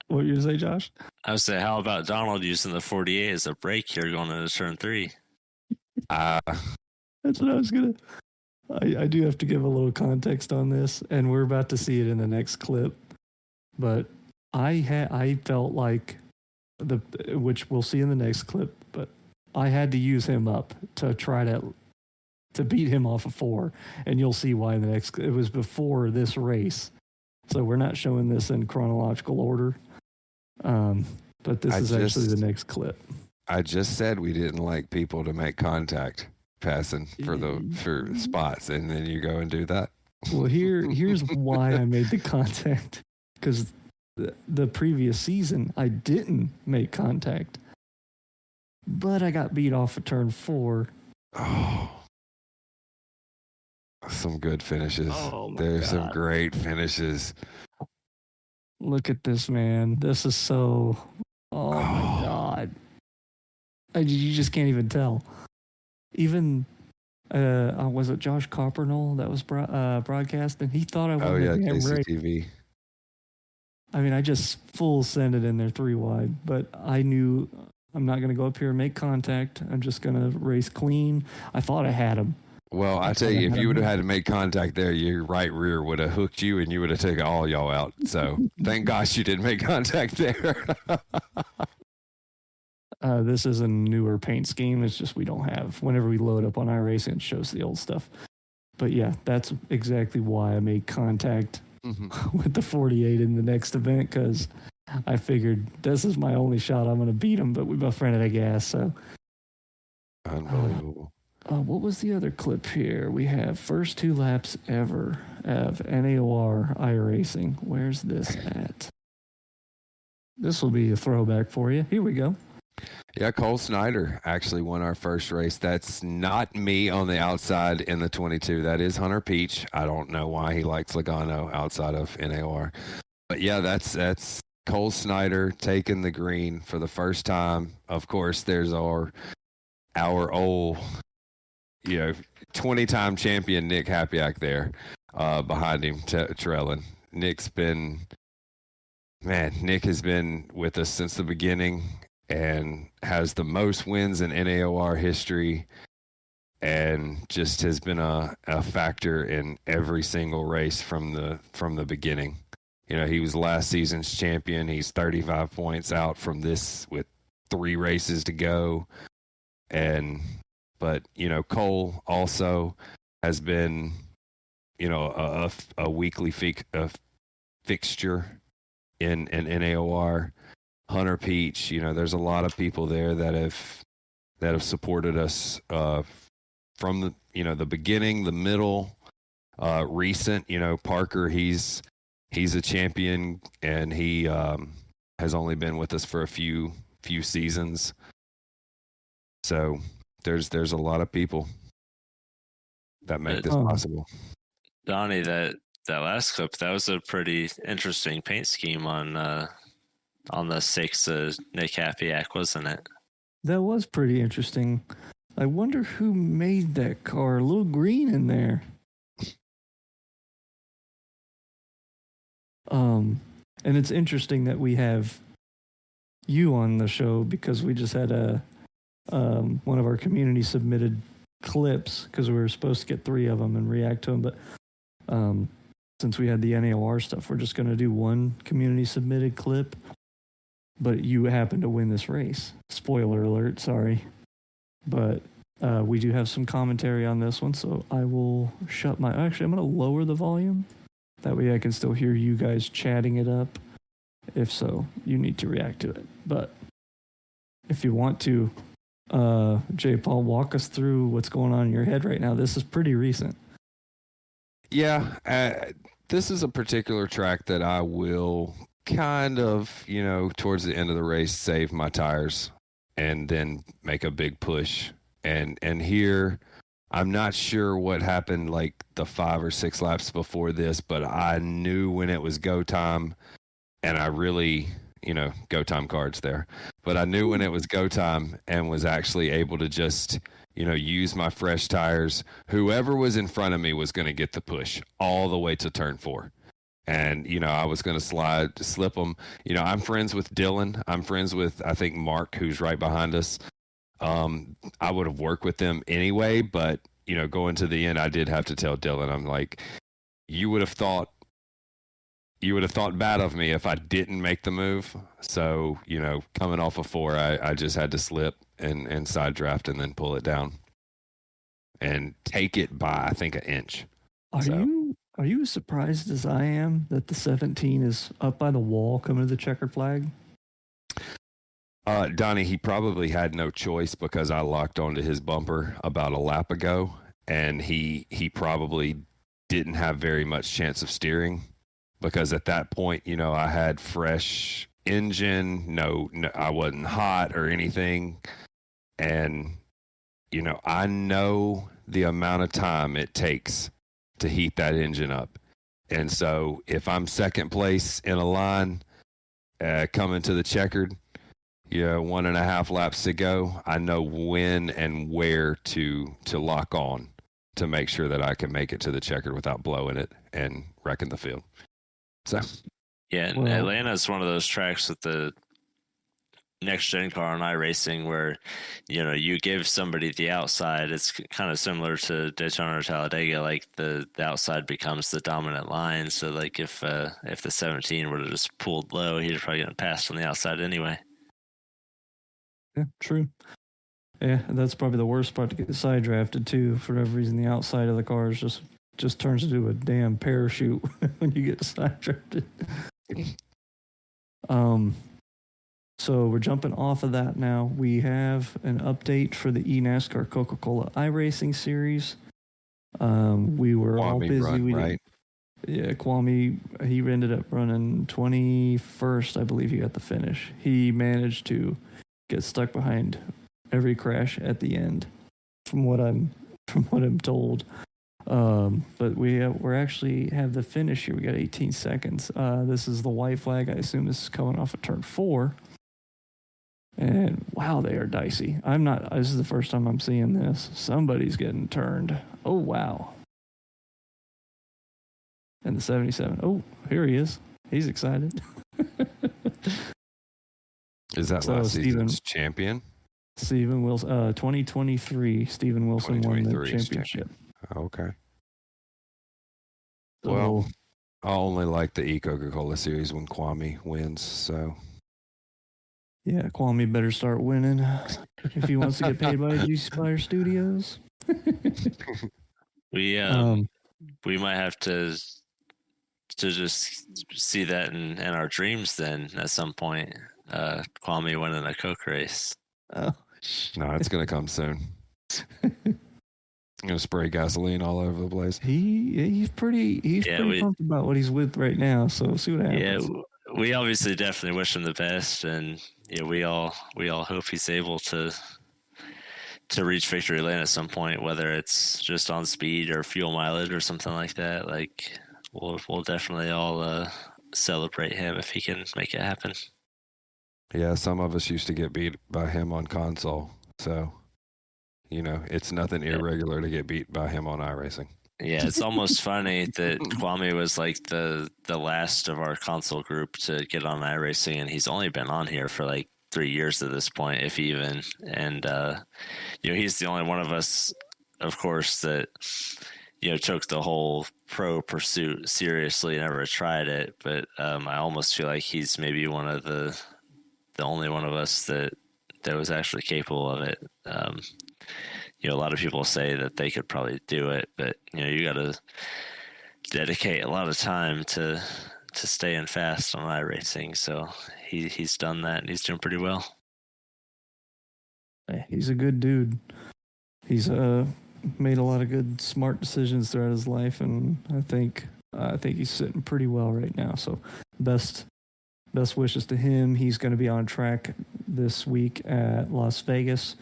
what you say, Josh? I would say, how about Donald using the 48 as a brake here going into turn 3? That's what I was going to. I do have to give a little context on this, and we're about to see it in the next clip. But I felt like which we'll see in the next clip, but I had to use him up to try to beat him off of 4, and you'll see why in the next. It was before this race, so we're not showing this in chronological order. But this is actually the next clip. I just said we didn't like people to make contact passing for spots, and then you go and do that. Well, here's why I made the contact. Because the previous season, I didn't make contact. But I got beat off of turn 4. Oh. Some good finishes. Oh, There's some great finishes. Look at this, man. This is so... Oh, my God. You just can't even tell. Even... was it Josh Coppernall that was broadcasting? He thought I won the damn race. JCTV. I mean, I just full sent it in there 3 wide, but I knew I'm not going to go up here and make contact. I'm just going to race clean. I thought I had him. Well, I tell you, if you would have had to make contact there, your right rear would have hooked you and you would have taken all y'all out. So thank gosh you didn't make contact there. This is a newer paint scheme. It's just we don't have, whenever we load up on iRacing, it shows the old stuff. But yeah, that's exactly why I made contact with the 48 in the next event, because I figured this is my only shot. I'm going to beat him, but we both ran out of gas. So unbelievable. What was the other clip here? We have first 2 laps ever of NAOR iRacing. Where's this at? This will be a throwback for you. Here we go. Yeah, Cole Snyder actually won our first race. That's not me on the outside in the 22. That is Hunter Peach. I don't know why he likes Logano outside of NAOR. But yeah, that's Cole Snyder taking the green for the first time. Of course, there's our old, 20-time champion Nick Hapiak there behind him, trailing. Nick has been with us since the beginning and has the most wins in NAOR history, and just has been a factor in every single race from the beginning. He was last season's champion. He's 35 points out from this with 3 races to go. But Cole also has been, a weekly fixture in NAOR. Hunter Peach, there's a lot of people there that have supported us from the beginning, the middle, recent. Parker, he's a champion, and he has only been with us for a few seasons. So there's a lot of people that make this possible. Donnie, that last clip, that was a pretty interesting paint scheme on the 6 Nick Hapiak, wasn't it? That was pretty interesting. I wonder who made that car. A little green in there. And it's interesting that we have you on the show, because we just had one of our community submitted clips, because we were supposed to get 3 of them and react to them. But since we had the NAOR stuff, we're just going to do one community submitted clip. But you happen to win this race. Spoiler alert, sorry. But we do have some commentary on this one, so I will actually, I'm going to lower the volume. That way I can still hear you guys chatting it up. If so, you need to react to it. But if you want to, J. Paul, walk us through what's going on in your head right now. This is pretty recent. Yeah, this is a particular track that I will kind of, towards the end of the race, save my tires and then make a big push. And here, I'm not sure what happened like the 5 or 6 laps before this, but I knew when it was go time, and I really, go time cards there. But I knew when it was go time and was actually able to just, use my fresh tires. Whoever was in front of me was going to get the push all the way to turn 4. And, I was going to slip them. I'm friends with Dylan. I'm friends with, I think, Mark, who's right behind us. I would have worked with them anyway, but, going to the end, I did have to tell Dylan, I'm like, you would have thought bad of me if I didn't make the move. So, coming off of 4, I just had to slip and side draft and then pull it down and take it by, I think, an inch. Are you as surprised as I am that the 17 is up by the wall coming to the checkered flag? Donnie, he probably had no choice because I locked onto his bumper about a lap ago, and he probably didn't have very much chance of steering because at that point, I had fresh engine, no, I wasn't hot or anything, and I know the amount of time it takes to heat that engine up, and so if I'm second place in a line coming to the checkered, 1.5 laps to go, I know when and where to lock on to make sure that I can make it to the checkered without blowing it and wrecking the field. So, yeah, and Atlanta's one of those tracks with the Next Gen car on iRacing where, you give somebody the outside. It's kind of similar to Daytona or Talladega. Like the outside becomes the dominant line. So like if the 17 would have just pulled low, he'd probably gotten passed on the outside anyway. Yeah, true. Yeah, that's probably the worst part to get side drafted too. For whatever reason, the outside of the car just turns into a damn parachute when you get side drafted. So we're jumping off of that now. We have an update for the eNASCAR Coca-Cola iRacing Series. We were Kwame all busy. Right? Yeah, Kwame, he ended up running 21st, I believe he got the finish. He managed to get stuck behind every crash at the end, from what I'm told. But we're actually have the finish here. We got 18 seconds. This is the white flag. I assume this is coming off of turn 4. And wow, they are dicey. This is the first time I'm seeing this. Somebody's getting turned. Oh, wow. And the 77. Oh, here he is. He's excited. Is that last season's champion? Steven Wilson, 2023. Steven Wilson won the championship. Okay. So, well, I only like the Coca-Cola Series when Kwame wins, so... Yeah, Kwame better start winning if he wants to get paid by JUICYSPYDR Studios. We might have to just see that in our dreams then at some point. Kwame winning a Coke race. Oh, no, it's gonna come soon. I'm gonna spray gasoline all over the place. He's pretty pumped about what he's with right now. So see what happens. Yeah, we obviously definitely wish him the best, and we all hope he's able to reach victory lane at some point, whether it's just on speed or fuel mileage or something like that. Like we'll definitely all celebrate him if he can make it happen. Yeah, some of us used to get beat by him on console, so it's nothing irregular to get beat by him on iRacing. Yeah, it's almost funny that Kwame was like the last of our console group to get on iRacing, and he's only been on here for like 3 years at this point, if even. And he's the only one of us, of course, that took the whole pro pursuit seriously, never tried it. But I almost feel like he's maybe one of the only one of us that was actually capable of it. A lot of people say that they could probably do it, but you got to dedicate a lot of time to staying fast on iRacing. So he's done that, and he's doing pretty well. He's a good dude. He's made a lot of good, smart decisions throughout his life, and I think he's sitting pretty well right now. So best best wishes to him. He's going to be on track this week at Las Vegas,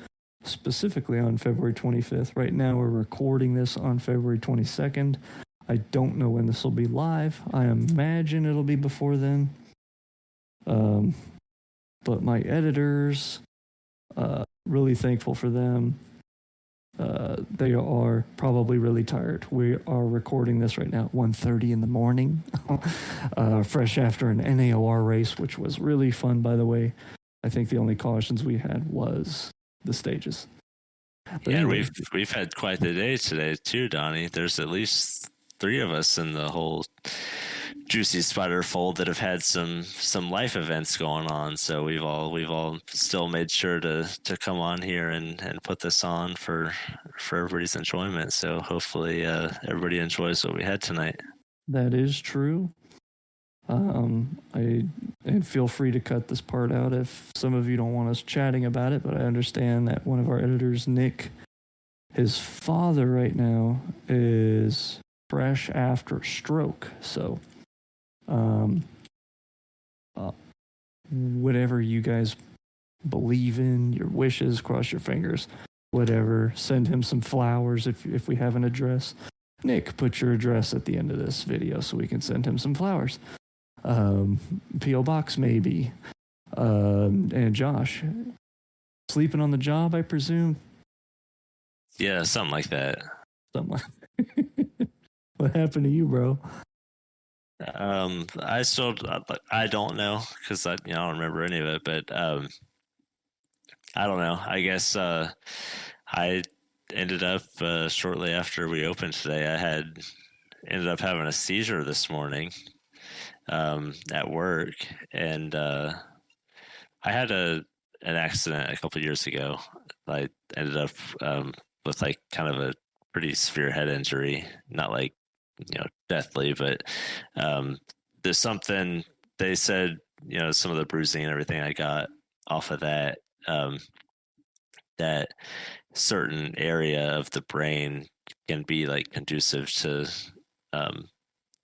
specifically on February 25th. Right now, we're recording this on February 22nd. I don't know when this will be live. I imagine it'll be before then. But my editors, really thankful for them. They are probably really tired. We are recording this right now at 1:30 in the morning, fresh after an NAOR race, which was really fun, by the way. I think the only cautions we had was the stages. But Yeah, anyway, we've had quite the day today too, Donnie. There's at least 3 of us in the whole Juicy Spider fold that have had some life events going on. So we've all still made sure to come on here and put this on for everybody's enjoyment. So hopefully everybody enjoys what we had tonight. that is true. And feel free to cut this part out if some of you don't want us chatting about it, but I understand that one of our editors, Nick, his father right now is fresh after stroke. So, whatever you guys believe in, your wishes, cross your fingers, whatever, send him some flowers if we have an address. Nick, put your address at the end of this video so we can send him some flowers. P.O. Box maybe. And Josh, sleeping on the job, I presume? Yeah, something like that. Something like What happened to you, bro? I don't know because I don't remember any of it, but I don't know. I guess I ended up shortly after we opened today. I ended up having a seizure this morning at work, and I had an accident a couple of years ago. I ended up with like kind of a pretty severe head injury, not like deathly, but there's something they said, some of the bruising and everything I got off of that, that certain area of the brain can be like conducive to,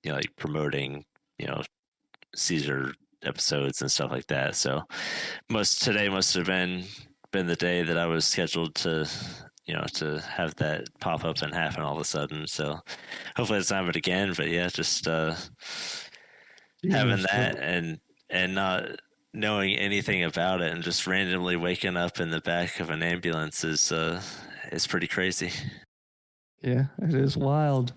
like promoting, seizure episodes and stuff like that. So today must have been the day that I was scheduled to have that pop up and happen all of a sudden. So hopefully it's not happen again, but yeah, just having that and not knowing anything about it and just randomly waking up in the back of an ambulance is pretty crazy. Yeah, it is wild.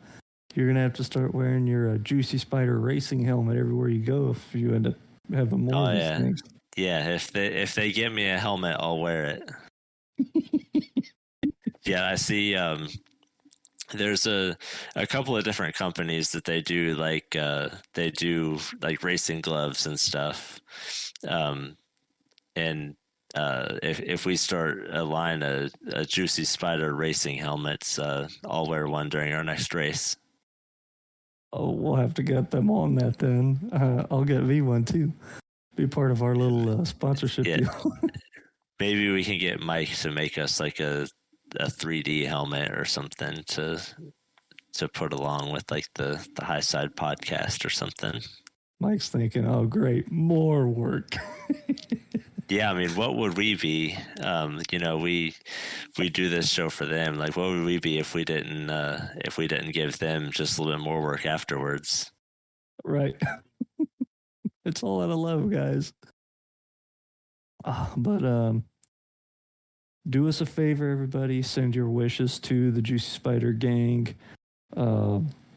You're gonna have to start wearing your Juicy Spider racing helmet everywhere you go if you end up having more of these things. Yeah, if they give me a helmet, I'll wear it. Yeah, I see. There's a couple of different companies that they do like racing gloves and stuff. And if we start a line of Juicy Spider racing helmets, I'll wear one during our next race. Oh, we'll have to get them on that then. I'll get me one too. Be part of our little sponsorship deal. Maybe we can get Mike to make us like a 3D helmet or something to put along with like the High Side podcast or something. Mike's thinking, oh great, more work. Yeah, I mean, what would we be? We do this show for them. Like, what would we be if we didn't give them just a little bit more work afterwards? Right. It's all out of love, guys. But do us a favor, everybody. Send your wishes to the Juicy Spider gang.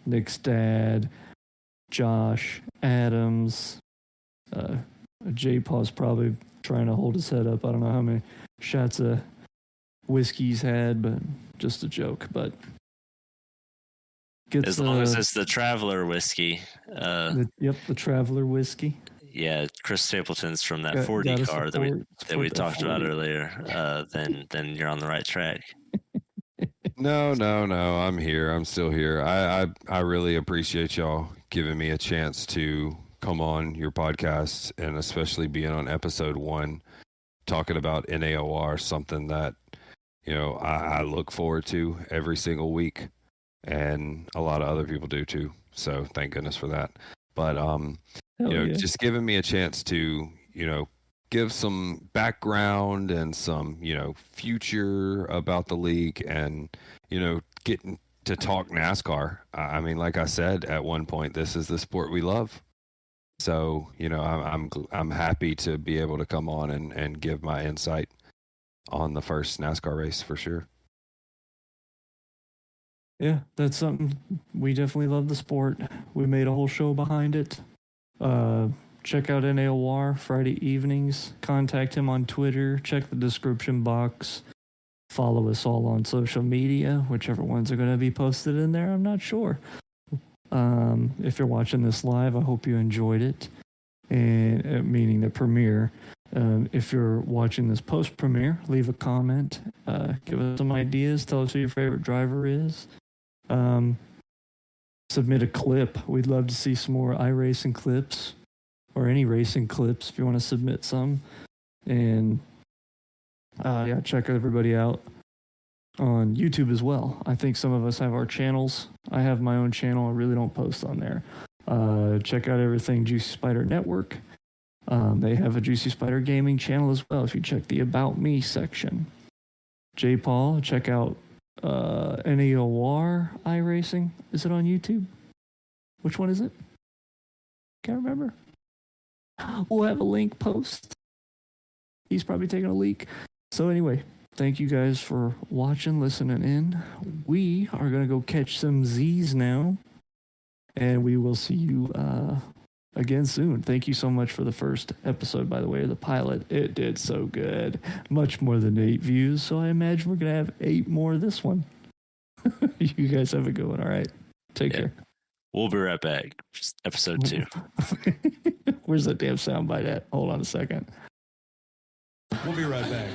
Nick's dad, Josh, Adams, J-Paw's probably trying to hold his head up. I don't know how many shots of whiskey he's had, but just a joke. But as long as it's the Traveler whiskey. The Traveler whiskey. Yeah, Chris Stapleton's from that 40 car that we talked about earlier. Then you're on the right track. No. I'm here. I'm still here. I really appreciate y'all giving me a chance to come on your podcast, and especially being on episode 1, talking about NAOR, something that, I look forward to every single week, and a lot of other people do too. So thank goodness for that. But Hell yeah. just giving me a chance to, give some background and some, future about the league and, getting to talk NASCAR. I mean, like I said, at one point, this is the sport we love. So, I'm happy to be able to come on and give my insight on the first NASCAR race for sure. Yeah, that's something. We definitely love the sport. We made a whole show behind it. Check out NAOR Friday evenings. Contact him on Twitter. Check the description box. Follow us all on social media, whichever ones are going to be posted in there. I'm not sure. If you're watching this live, I hope you enjoyed it, and meaning the premiere. If you're watching this post-premiere, leave a comment. Give us some ideas. Tell us who your favorite driver is. Submit a clip. We'd love to see some more iRacing clips or any racing clips if you want to submit some. And check everybody out on YouTube as well. I think some of us have our channels. I have my own channel. I really don't post on there. Check out everything Juicy Spider Network. They have a Juicy Spider Gaming channel as well if you check the About Me section. J. Paul, check out NAOR iRacing. Is it on YouTube? Which one is it? Can't remember. We'll have a link post. He's probably taking a leak. So anyway, thank you guys for watching, listening in. We are going to go catch some Z's now. And we will see you again soon. Thank you so much for the first episode, by the way, the pilot. It did so good. Much more than 8 views. So I imagine we're going to have 8 more this one. You guys have a good one. All right. Take care. We'll be right back. Episode 2. Where's that damn soundbite at? Hold on a second. We'll be right back.